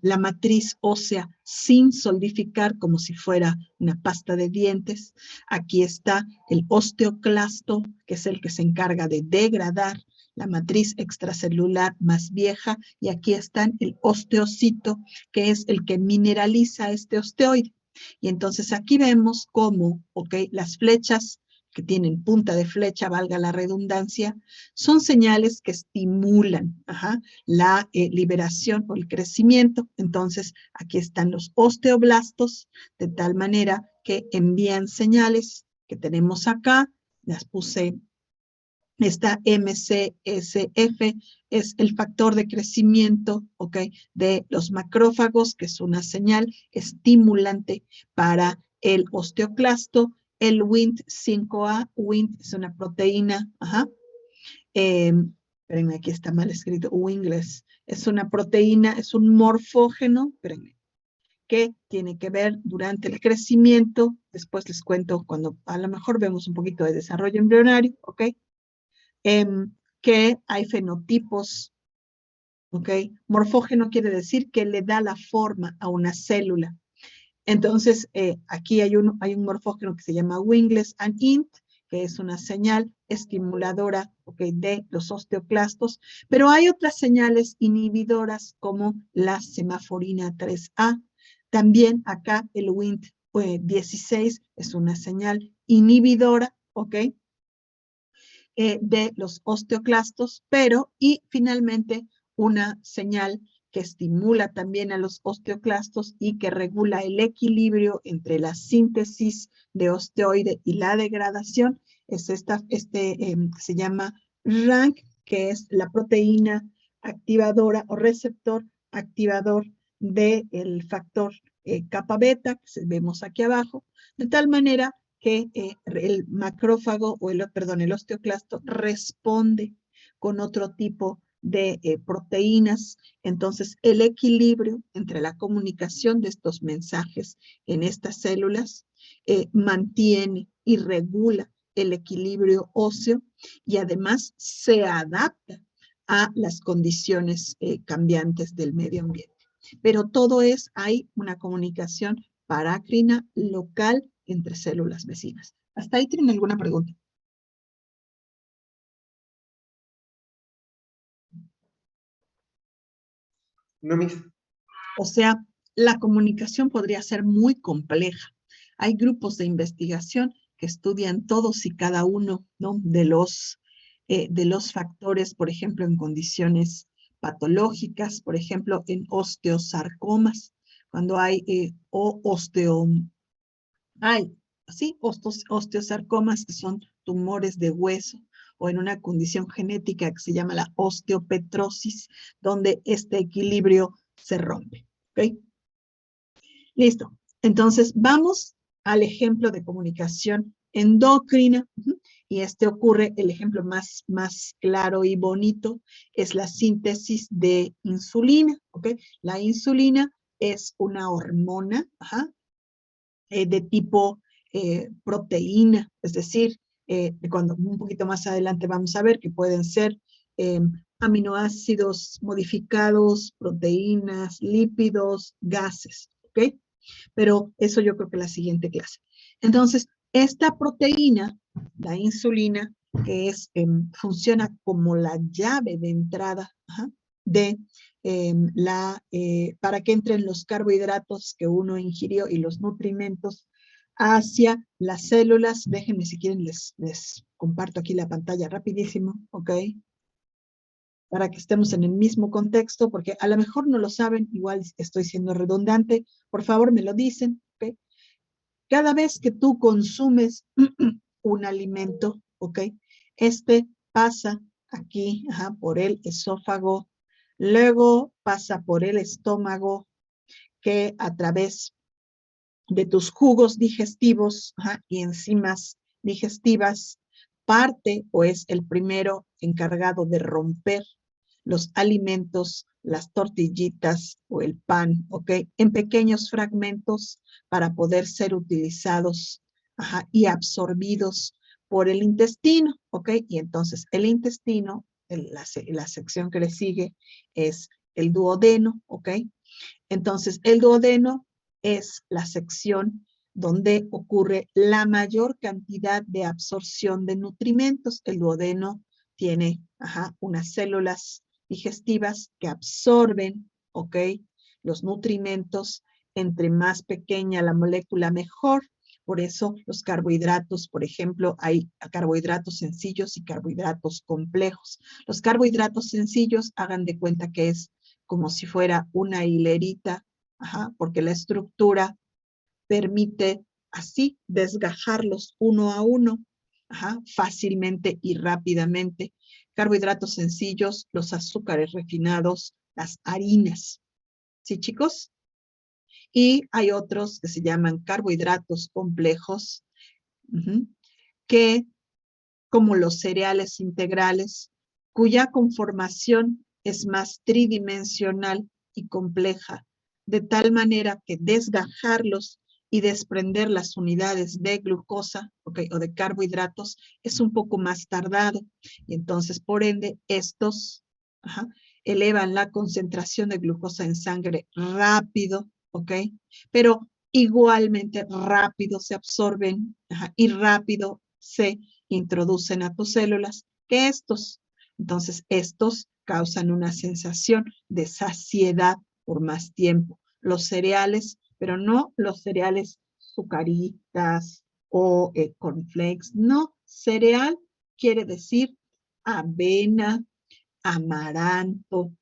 la matriz ósea sin solidificar como si fuera una pasta de dientes. Aquí está el osteoclasto, que es el que se encarga de degradar la matriz extracelular más vieja, y aquí está el osteocito, que es el que mineraliza este osteoide. Y entonces aquí vemos cómo, las flechas que tienen punta de flecha, valga la redundancia, son señales que estimulan la liberación o el crecimiento. Entonces, aquí están los osteoblastos, de tal manera que envían señales que tenemos acá. Las puse, esta MCSF es el factor de crecimiento, de los macrófagos, que es una señal estimulante para el osteoclasto. El Wnt5A, Wnt es una proteína, espérenme, aquí está mal escrito, Wingles, es una proteína, es un morfógeno, espérenme, que tiene que ver durante el crecimiento. Después les cuento cuando a lo mejor vemos un poquito de desarrollo embrionario, que hay fenotipos, morfógeno quiere decir que le da la forma a una célula. Entonces, aquí hay un morfógeno que se llama Wingles and Int, que es una señal estimuladora de los osteoclastos, pero hay otras señales inhibidoras como la semaforina 3A. También acá el Wnt16 es una señal inhibidora, de los osteoclastos, y finalmente una señal que estimula también a los osteoclastos y que regula el equilibrio entre la síntesis de osteoide y la degradación, es se llama RANK, que es la proteína activadora o receptor activador del factor kappa beta, que vemos aquí abajo, de tal manera que el macrófago o el osteoclasto responde con otro tipo de proteínas. Entonces, el equilibrio entre la comunicación de estos mensajes en estas células mantiene y regula el equilibrio óseo y además se adapta a las condiciones cambiantes del medio ambiente. Pero hay una comunicación parácrina local entre células vecinas. ¿Hasta ahí tienen alguna pregunta? No, mis. O sea, la comunicación podría ser muy compleja. Hay grupos de investigación que estudian todos y cada uno, ¿no?, de los factores, por ejemplo, en condiciones patológicas, por ejemplo, en osteosarcomas, cuando hay osteosarcomas, que son tumores de hueso, o en una condición genética que se llama la osteopetrosis, donde este equilibrio se rompe. Listo. Entonces, vamos al ejemplo de comunicación endocrina. Y ocurre, el ejemplo más claro y bonito es la síntesis de insulina, ¿ok? La insulina es una hormona, de tipo proteína, es decir, cuando un poquito más adelante vamos a ver que pueden ser aminoácidos modificados, proteínas, lípidos, gases, ¿ok? Pero eso yo creo que la siguiente clase. Entonces, esta proteína, la insulina, que funciona como la llave de entrada de para que entren los carbohidratos que uno ingirió y los nutrimentos hacia las células. Déjenme si quieren les comparto aquí la pantalla rapidísimo, ¿ok? Para que estemos en el mismo contexto, porque a lo mejor no lo saben, igual estoy siendo redundante, por favor me lo dicen, ¿ok? Cada vez que tú consumes un alimento, ¿ok? Pasa aquí, por el esófago, luego pasa por el estómago, que a través de tus jugos digestivos y enzimas digestivas, parte o es el primero encargado de romper los alimentos, las tortillitas o el pan, ¿ok? En pequeños fragmentos para poder ser utilizados y absorbidos por el intestino, ¿ok? Y entonces el intestino, la sección que le sigue es el duodeno, ¿ok? Entonces el duodeno es la sección donde ocurre la mayor cantidad de absorción de nutrimentos. El duodeno tiene unas células digestivas que absorben, ¿ok? Los nutrimentos. Entre más pequeña la molécula, mejor. Por eso los carbohidratos, por ejemplo, hay carbohidratos sencillos y carbohidratos complejos. Los carbohidratos sencillos, hagan de cuenta que es como si fuera una hilerita, porque la estructura permite así desgajarlos uno a uno, fácilmente y rápidamente. Carbohidratos sencillos, los azúcares refinados, las harinas. ¿Sí, chicos? Y hay otros que se llaman carbohidratos complejos, que, como los cereales integrales, cuya conformación es más tridimensional y compleja, de tal manera que desgajarlos y desprender las unidades de glucosa, ¿okay? O de carbohidratos es un poco más tardado. Y entonces, por ende, estos elevan la concentración de glucosa en sangre rápido, ¿ok? Pero igualmente rápido se absorben y rápido se introducen a tus células que estos. Entonces, estos causan una sensación de saciedad por más tiempo. Los cereales, pero no los cereales sucaritas o cornflakes, no. Cereal quiere decir avena, amaranto,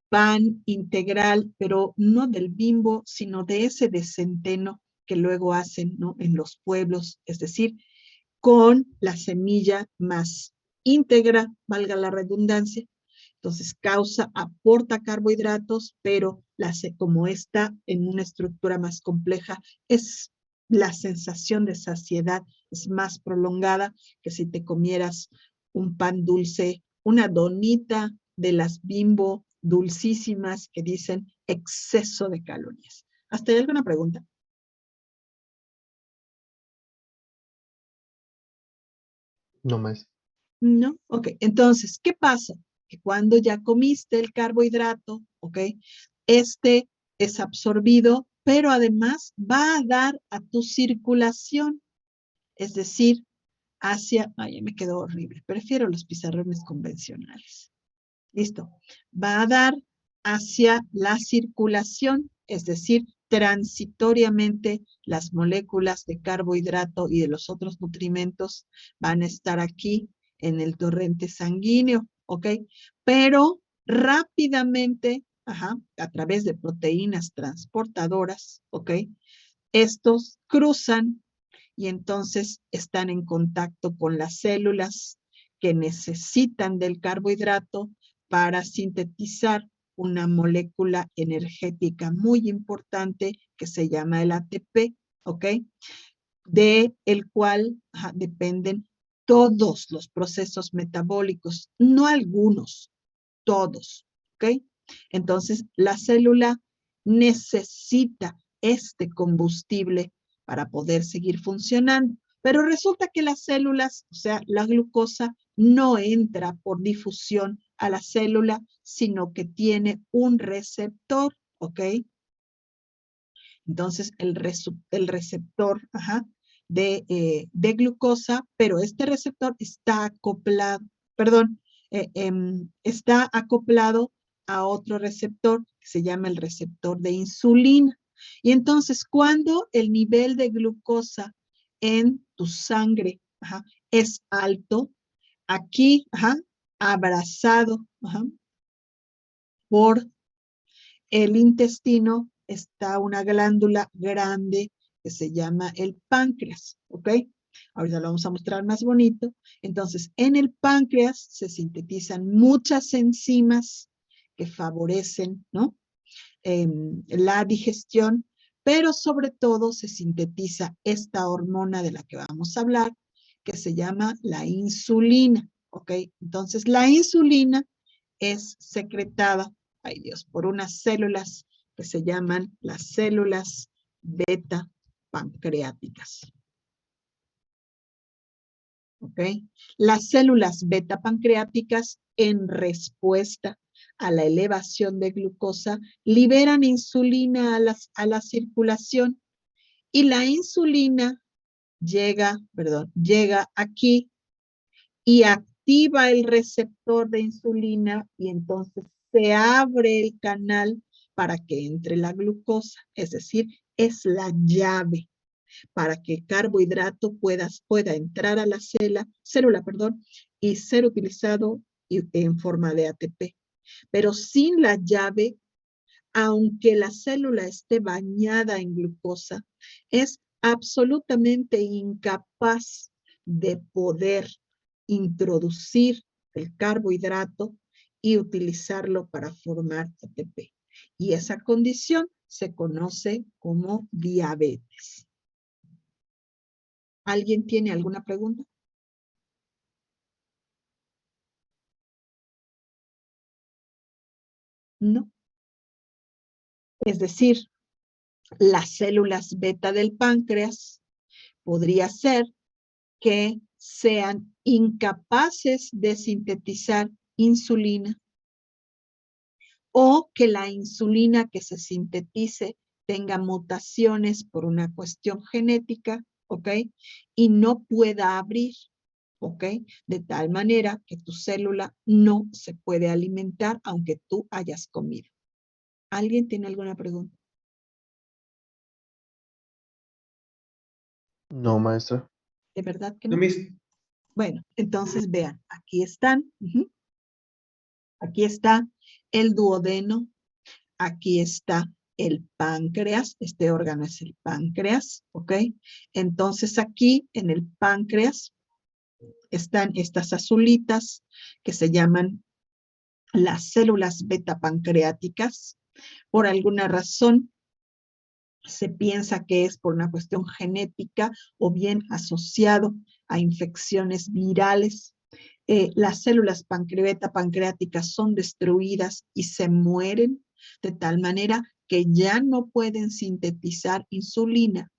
pan integral, pero no del Bimbo, sino de ese de centeno que luego hacen, ¿no?, en los pueblos, es decir, con la semilla más íntegra, valga la redundancia. Entonces aporta carbohidratos, pero como está en una estructura más compleja, la sensación de saciedad es más prolongada que si te comieras un pan dulce, una donita de las Bimbo dulcísimas que dicen exceso de calorías. ¿Hasta ahí alguna pregunta? No más. No, ok. Entonces, ¿qué pasa? Que cuando ya comiste el carbohidrato, ok, es absorbido, pero además va a dar a tu circulación, es decir, ay, me quedó horrible, prefiero los pizarrones convencionales. Listo. Va a dar hacia la circulación, es decir, transitoriamente las moléculas de carbohidrato y de los otros nutrimentos van a estar aquí en el torrente sanguíneo, ¿ok? Pero rápidamente, a través de proteínas transportadoras, ¿ok? Estos cruzan y entonces están en contacto con las células que necesitan del carbohidrato para sintetizar una molécula energética muy importante que se llama el ATP, ¿ok? De el cual dependen todos los procesos metabólicos, no algunos, todos, ¿ok? Entonces, la célula necesita este combustible para poder seguir funcionando. Pero resulta que las células, o sea, la glucosa, no entra por difusión a la célula, sino que tiene un receptor, ¿ok? Entonces, el receptor de glucosa, pero este receptor está acoplado, perdón, está acoplado a otro receptor que se llama el receptor de insulina. Y entonces, cuando el nivel de glucosa en tu sangre es alto, aquí, abrazado por el intestino, está una glándula grande que se llama el páncreas, ¿ok? Ahorita lo vamos a mostrar más bonito. Entonces, en el páncreas se sintetizan muchas enzimas que favorecen, ¿no? La digestión, pero sobre todo se sintetiza esta hormona de la que vamos a hablar, que se llama la insulina, ¿ok? Entonces, la insulina es secretada, ay Dios, por unas células que se llaman las células beta pancreáticas. ¿Ok? Las células beta pancreáticas, en respuesta a la elevación de glucosa, liberan insulina a la circulación y la insulina llega aquí y activa el receptor de insulina y entonces se abre el canal para que entre la glucosa, es decir, es la llave para que el carbohidrato pueda entrar a la célula, y ser utilizado en forma de ATP. Pero sin la llave, aunque la célula esté bañada en glucosa, es absolutamente incapaz de poder introducir el carbohidrato y utilizarlo para formar ATP. Y esa condición se conoce como diabetes. ¿Alguien tiene alguna pregunta? No. Es decir, las células beta del páncreas podría ser que sean incapaces de sintetizar insulina o que la insulina que se sintetice tenga mutaciones por una cuestión genética, ¿ok? Y no pueda abrir, ¿ok? De tal manera que tu célula no se puede alimentar aunque tú hayas comido. ¿Alguien tiene alguna pregunta? No, maestra. ¿De verdad que No, no? mis, Bueno, entonces vean, aquí están. Aquí está el duodeno, aquí está el páncreas, este órgano es el páncreas, ¿ok? Entonces aquí en el páncreas están estas azulitas que se llaman las células beta pancreáticas. Por alguna razón se piensa que es por una cuestión genética o bien asociado a infecciones virales. Las células beta pancreáticas son destruidas y se mueren de tal manera que ya no pueden sintetizar insulina.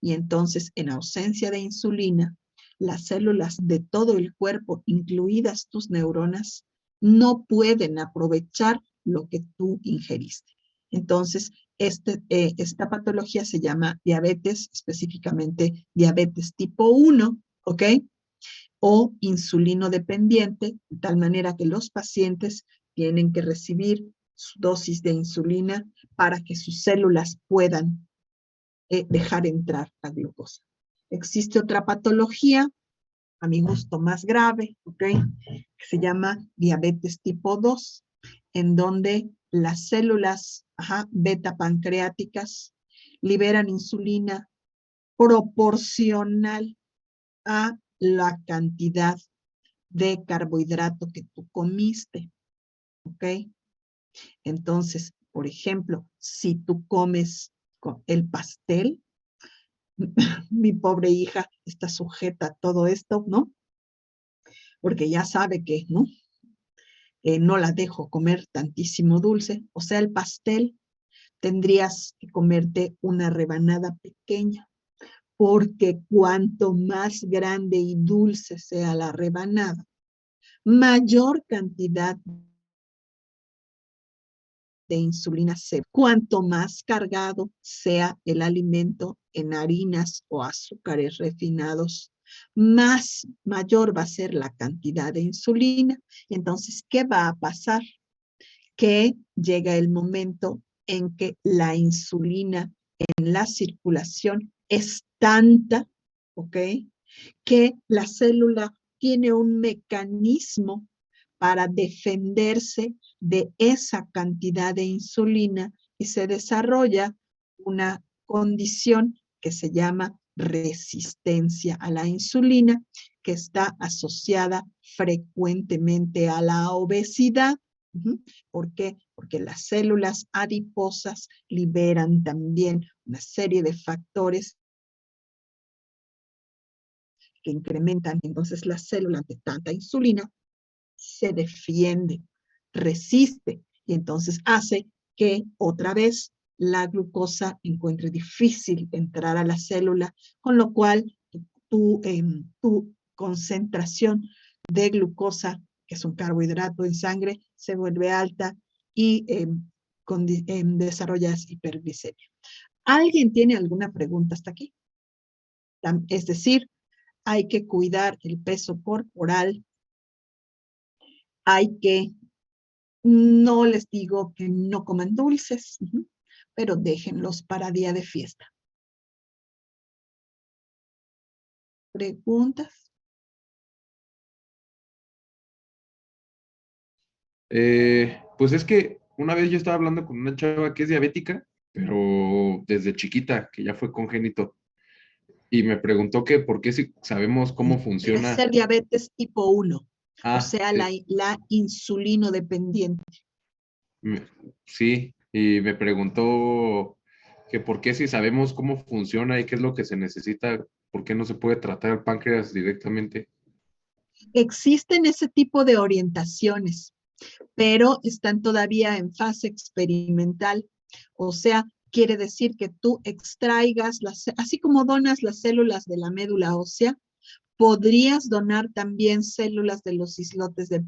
Y entonces, en ausencia de insulina, las células de todo el cuerpo, incluidas tus neuronas, no pueden aprovechar lo que tú ingeriste. Entonces, esta patología se llama diabetes, específicamente diabetes tipo 1, ¿ok? O insulino dependiente, de tal manera que los pacientes tienen que recibir su dosis de insulina para que sus células puedan dejar entrar la glucosa. Existe otra patología, a mi gusto más grave, ¿ok? Que se llama diabetes tipo 2, en donde las células beta pancreáticas liberan insulina proporcional a la cantidad de carbohidrato que tú comiste, ¿ok? Entonces, por ejemplo, si tú comes el pastel, mi pobre hija está sujeta a todo esto, ¿no? porque ya sabe que, ¿no? No la dejo comer tantísimo dulce. O sea, el pastel, tendrías que comerte una rebanada pequeña, porque cuanto más grande y dulce sea la rebanada, mayor cantidad de insulina se. Cuanto más cargado sea el alimento en harinas o azúcares refinados, mayor va a ser la cantidad de insulina. Y entonces, ¿qué va a pasar? Que llega el momento en que la insulina en la circulación es tanta, ¿ok? Que la célula tiene un mecanismo para defenderse de esa cantidad de insulina y se desarrolla una condición que se llama resistencia a la insulina, que está asociada frecuentemente a la obesidad. ¿Por qué? Porque las células adiposas liberan también una serie de factores que incrementan. Entonces la célula, ante tanta insulina, se defiende, resiste, y entonces hace que otra vez la glucosa encuentre difícil entrar a la célula, con lo cual tu concentración de glucosa, que es un carbohidrato en sangre, se vuelve alta y desarrollas hiperglicemia. ¿Alguien tiene alguna pregunta hasta aquí? Es decir, hay que cuidar el peso corporal, hay que, no les digo que no coman dulces, pero déjenlos para día de fiesta. ¿Preguntas? Pues es que una vez yo estaba hablando con una chava que es diabética, pero desde chiquita, que ya fue congénito, y me preguntó que por qué si sabemos cómo Debe funciona. ser diabetes tipo 1, o sea, Sí, la insulino dependiente. sí, y me preguntó que por qué si sabemos cómo funciona y qué es lo que se necesita, por qué no se puede tratar el páncreas directamente. Existen ese tipo de orientaciones, pero están todavía en fase experimental. O sea, quiere decir que tú extraigas, así como donas las células de la médula ósea, podrías donar también células de los islotes de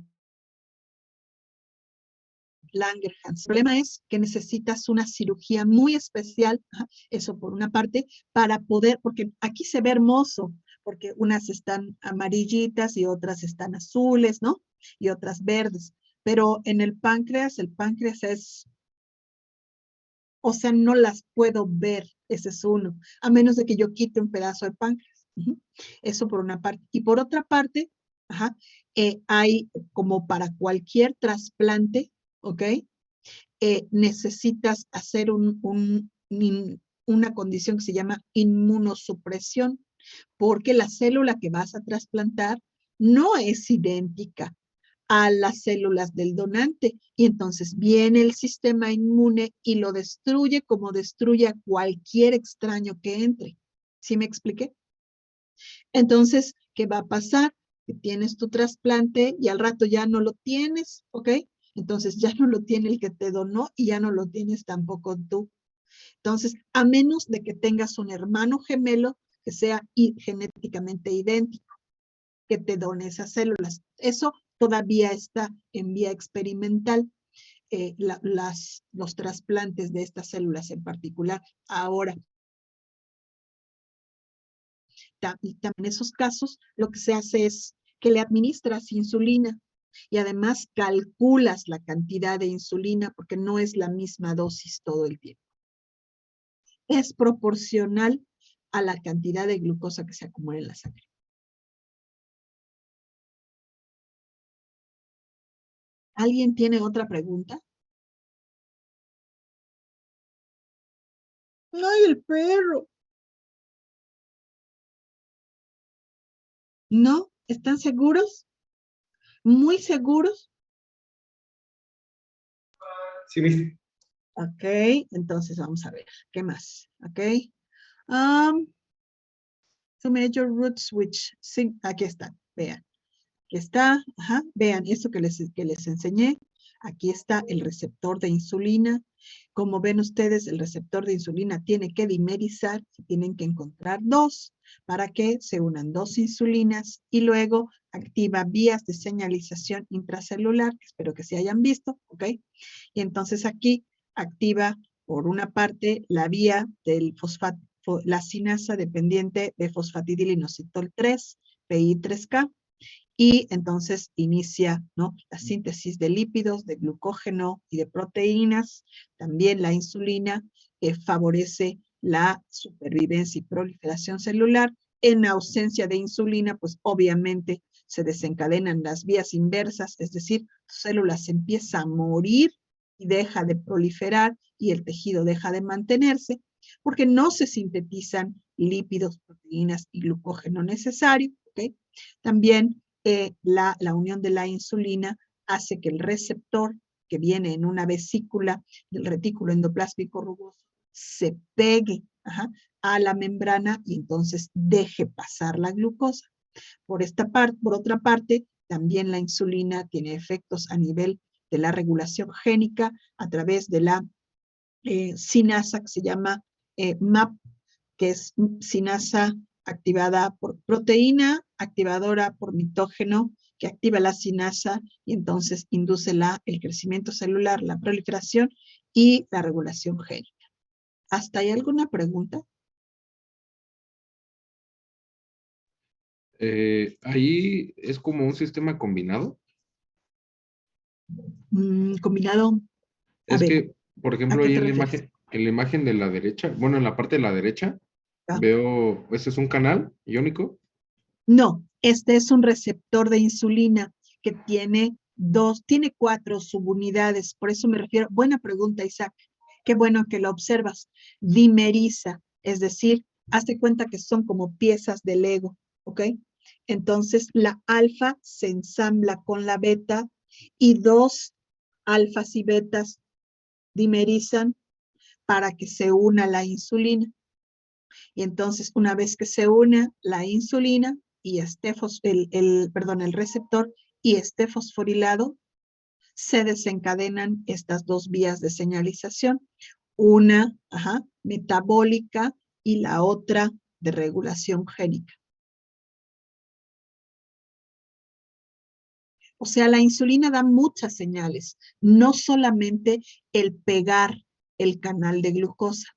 Langerhans. El problema es que necesitas una cirugía muy especial, eso por una parte, para poder, porque aquí se ve hermoso, porque unas están amarillitas y otras están azules, ¿no? Y otras verdes. Pero en el páncreas es, o sea, no las puedo ver, ese es uno, a menos de que yo quite un pedazo de páncreas. Eso por una parte. Y por otra parte, hay como para cualquier trasplante, ¿ok? Necesitas hacer una condición que se llama inmunosupresión, porque la célula que vas a trasplantar no es idéntica a las células del donante, y entonces viene el sistema inmune y lo destruye como destruye a cualquier extraño que entre. ¿Sí me expliqué? Entonces, ¿qué va a pasar? Que tienes tu trasplante y al rato ya no lo tienes, ¿ok? Entonces ya no lo tiene el que te donó y ya no lo tienes tampoco tú. Entonces, a menos de que tengas un hermano gemelo que sea genéticamente idéntico, que te done esas células. Eso todavía está en vía experimental, los trasplantes de estas células en particular. Ahora, también en esos casos, lo que se hace es que le administras insulina y además calculas la cantidad de insulina porque no es la misma dosis todo el tiempo. Es proporcional a la cantidad de glucosa que se acumula en la sangre. ¿Alguien tiene otra pregunta? ¡Ay, el perro! ¿No? ¿Están seguros? ¿Muy seguros? ¿Sí viste? Ok, entonces vamos a ver. ¿Qué más? Ok. To major roots which, aquí están, vean. Aquí está, ajá, vean esto que les enseñé. Aquí está el receptor de insulina. Como ven ustedes, el receptor de insulina tiene que dimerizar, y tienen que encontrar dos para que se unan dos insulinas y luego activa vías de señalización intracelular, que espero que se hayan visto, ¿ok? Y entonces aquí activa por una parte la vía del fosfato, la sinasa dependiente de fosfatidilinositol 3, PI3K, y entonces inicia, ¿no?, la síntesis de lípidos, de glucógeno y de proteínas. También la insulina favorece la supervivencia y proliferación celular. En ausencia de insulina, pues obviamente se desencadenan las vías inversas, es decir, tu célula se empieza a morir y deja de proliferar y el tejido deja de mantenerse porque no se sintetizan lípidos, proteínas y glucógeno necesario, ¿ok? También la unión de la insulina hace que el receptor que viene en una vesícula del retículo endoplásmico rugoso se pegue a la membrana y entonces deje pasar la glucosa. Por otra parte, también la insulina tiene efectos a nivel de la regulación génica a través de la sinasa que se llama MAP, que es sinasa activada por proteína, activadora por mitógeno, que activa la sinasa y entonces induce el crecimiento celular, la proliferación y la regulación génica. ¿Hasta ahí alguna pregunta? Ahí es como un sistema combinado. Combinado. A Es ver, que, por ¿a ejemplo, qué ahí te refieres? en la imagen de la derecha, bueno, en la parte de la derecha, ¿Ya? veo, ese es un canal iónico. No, este es un receptor de insulina que tiene 4 subunidades, por eso me refiero, buena pregunta, Isaac, qué bueno que lo observas, dimeriza, es decir, hazte cuenta que son como piezas de Lego, ¿ok? Entonces la alfa se ensambla con la beta y 2 alfas y betas dimerizan para que se una la insulina. Y entonces, una vez que se une la insulina y el receptor y esté fosforilado, se desencadenan estas dos vías de señalización, una metabólica y la otra de regulación génica. O sea, la insulina da muchas señales, no solamente el pegar el canal de glucosa.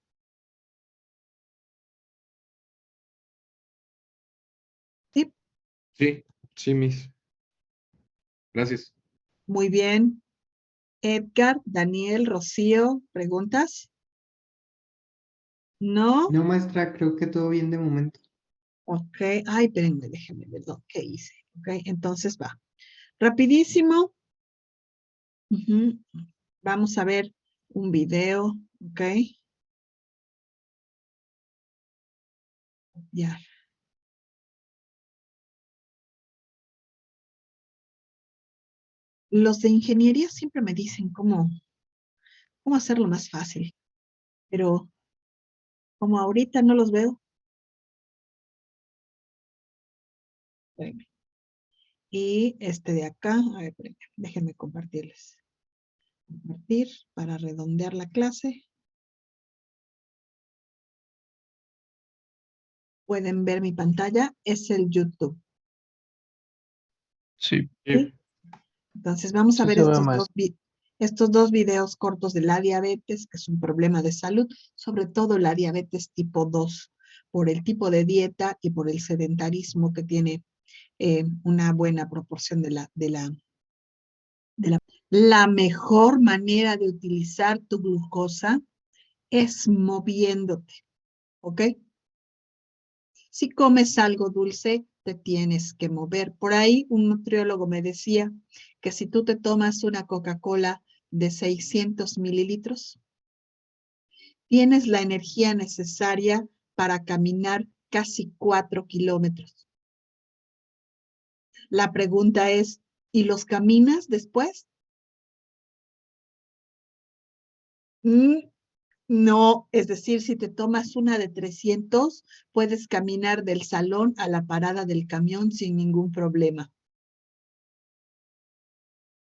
¿Sí? Sí, sí, Miss. Gracias. Muy bien. Edgar, Daniel, Rocío, ¿preguntas? ¿No? No, maestra, creo que todo bien de momento. Ok. Ay, espérenme, déjenme ver qué hice. Ok, entonces va. Rapidísimo. Vamos a ver un video. Ok. Ya. Los de ingeniería siempre me dicen cómo hacerlo más fácil. Pero como ahorita no los veo. Espérenme. Y este de acá, a ver, espérenme, déjenme compartirles. Compartir para redondear la clase. Pueden ver mi pantalla, es el YouTube. Sí. ¿Sí? Entonces vamos a Sí ver se ve estos más. estos dos videos cortos de la diabetes, que es un problema de salud, sobre todo la diabetes tipo 2, por el tipo de dieta y por el sedentarismo que tiene una buena proporción La mejor manera de utilizar tu glucosa es moviéndote, ¿ok? Si comes algo dulce, te tienes que mover. Por ahí un nutriólogo me decía que si tú te tomas una Coca-Cola de 600 mililitros, tienes la energía necesaria para caminar casi 4 kilómetros. La pregunta es, ¿y los caminas después? No, es decir, si te tomas una de 300, puedes caminar del salón a la parada del camión sin ningún problema.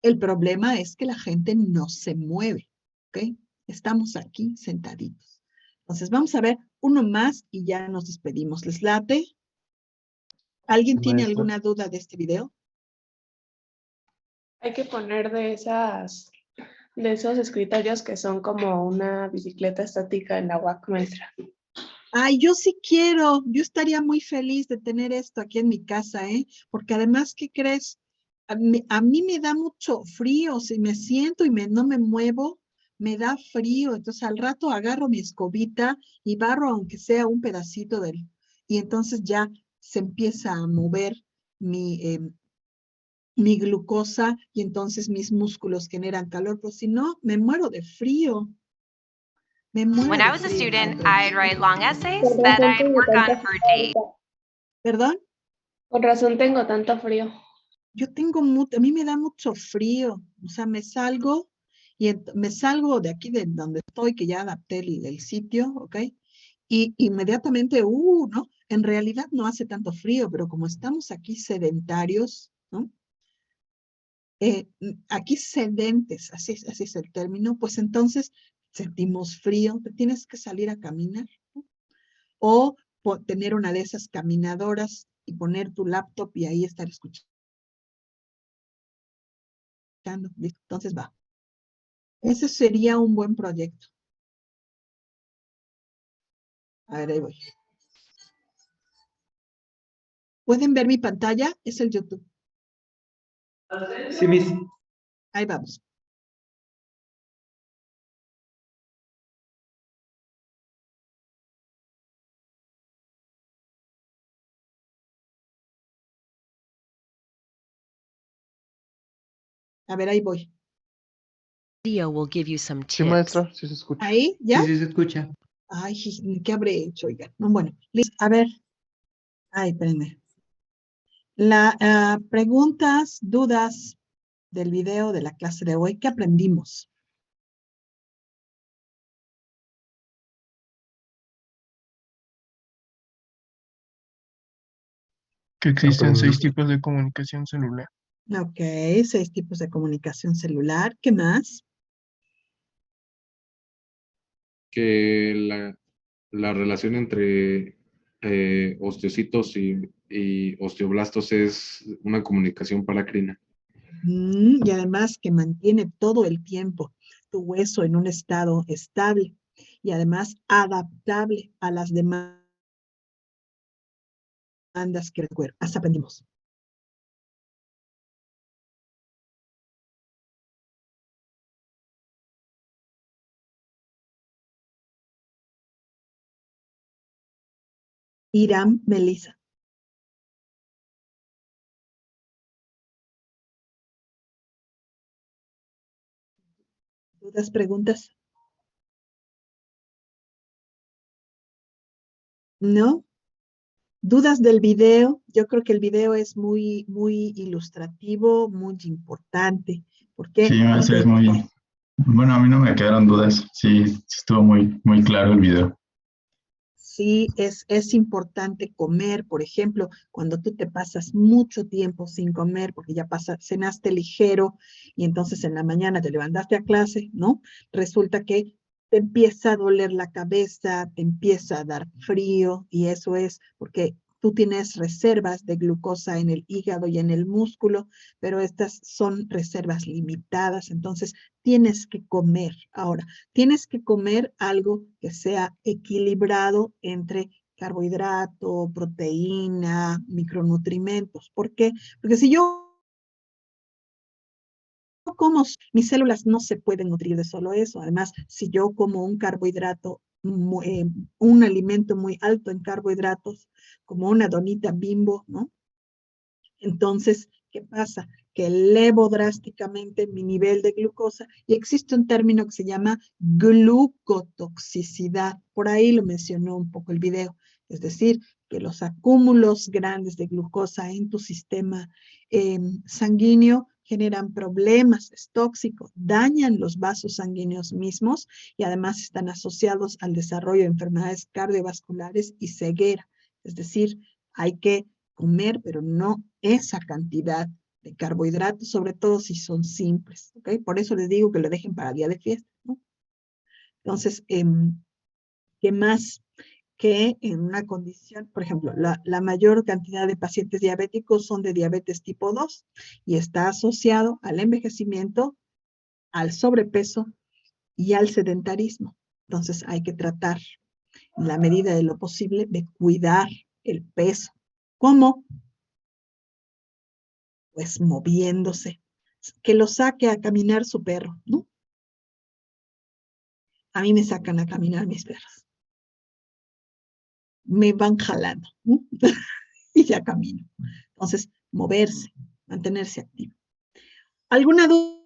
El problema es que la gente no se mueve, ¿ok? Estamos aquí sentaditos. Entonces vamos a ver uno más y ya nos despedimos. ¿Les late? ¿Alguien tiene Maestra. alguna duda de este video? Hay que poner de esos escritorios que son como una bicicleta estática en la UAC, maestra. Ay, yo sí quiero. Yo estaría muy feliz de tener esto aquí en mi casa, ¿eh? Porque además, ¿qué crees? A mí me da mucho frío. Si me siento y no me muevo, me da frío. Entonces al rato agarro mi escobita y barro aunque sea un pedacito del... Y entonces ya se empieza a mover mi glucosa y entonces mis músculos generan calor. Pero si no, me muero de frío. Me muero When de I was a frío. student, I'd write long essays Con that razón I'd tengo work on tanto for frío days. ahorita. ¿Perdón? Con razón tengo tanto frío. Yo tengo a mí me da mucho frío, o sea, me salgo y me salgo de aquí de donde estoy, que ya adapté el sitio, ¿ok? Y inmediatamente, ¿no? En realidad no hace tanto frío, pero como estamos aquí sedentarios, ¿no? Aquí sedentes, así es el término, pues entonces sentimos frío, te tienes que salir a caminar, ¿no? O tener una de esas caminadoras y poner tu laptop y ahí estar escuchando. ¿Listo? Entonces va. Ese sería un buen proyecto. A ver, ahí voy. ¿Pueden ver mi pantalla? Es el YouTube. Sí, Miss. Ahí vamos. A ver, ahí voy. Video will give you some Sí, tips. maestra, sí se escucha. ¿Ahí? ¿Ya? Sí, sí se escucha. Ay, ¿qué habré hecho? Oigan. No, bueno, listo. A ver. Ay, espérenme. Preguntas, dudas del video de la clase de hoy. ¿Qué aprendimos? Que existen Aprendí. 6 tipos de comunicación celular. Ok, 6 tipos de comunicación celular. ¿Qué más? Que la relación entre osteocitos y osteoblastos es una comunicación parácrina. Y además que mantiene todo el tiempo tu hueso en un estado estable y además adaptable a las demandas que el cuerpo. Hasta aprendimos. Irán, Melissa. ¿Dudas, preguntas? ¿No? ¿Dudas del video? Yo creo que el video es muy, muy ilustrativo, muy importante. ¿Por qué? Sí, maestra, es muy... Bueno, a mí no me quedaron dudas. Sí, estuvo muy, muy claro el video. Sí, es importante comer, por ejemplo, cuando tú te pasas mucho tiempo sin comer, porque ya cenaste ligero y entonces en la mañana te levantaste a clase, ¿no? Resulta que te empieza a doler la cabeza, te empieza a dar frío y eso es porque tú tienes reservas de glucosa en el hígado y en el músculo, pero estas son reservas limitadas, entonces tienes que comer. Ahora, tienes que comer algo que sea equilibrado entre carbohidrato, proteína, micronutrimentos. ¿Por qué? Porque si yo como, mis células no se pueden nutrir de solo eso. Además, si yo como un carbohidrato, un alimento muy alto en carbohidratos, como una donita Bimbo, ¿no? Entonces, ¿qué pasa? Que elevo drásticamente mi nivel de glucosa y existe un término que se llama glucotoxicidad. Por ahí lo mencionó un poco el video. Es decir, que los acúmulos grandes de glucosa en tu sistema sanguíneo generan problemas, es tóxico, dañan los vasos sanguíneos mismos y además están asociados al desarrollo de enfermedades cardiovasculares y ceguera. Es decir, hay que comer, pero no esa cantidad de carbohidratos, sobre todo si son simples, ¿ok? Por eso les digo que lo dejen para día de fiesta, ¿no? Entonces, ¿qué más? Que en una condición, por ejemplo, la mayor cantidad de pacientes diabéticos son de diabetes tipo 2 y está asociado al envejecimiento, al sobrepeso y al sedentarismo. Entonces hay que tratar, en la medida de lo posible, de cuidar el peso. ¿Cómo? Pues moviéndose. Que lo saque a caminar su perro, ¿no? A mí me sacan a caminar mis perros. Me van jalando, ¿no? Y ya camino. Entonces, moverse, mantenerse activo. ¿Alguna duda,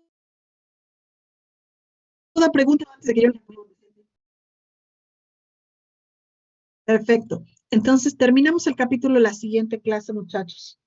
pregunta antes de que yo... Perfecto. Entonces, terminamos el capítulo en la siguiente clase, muchachos.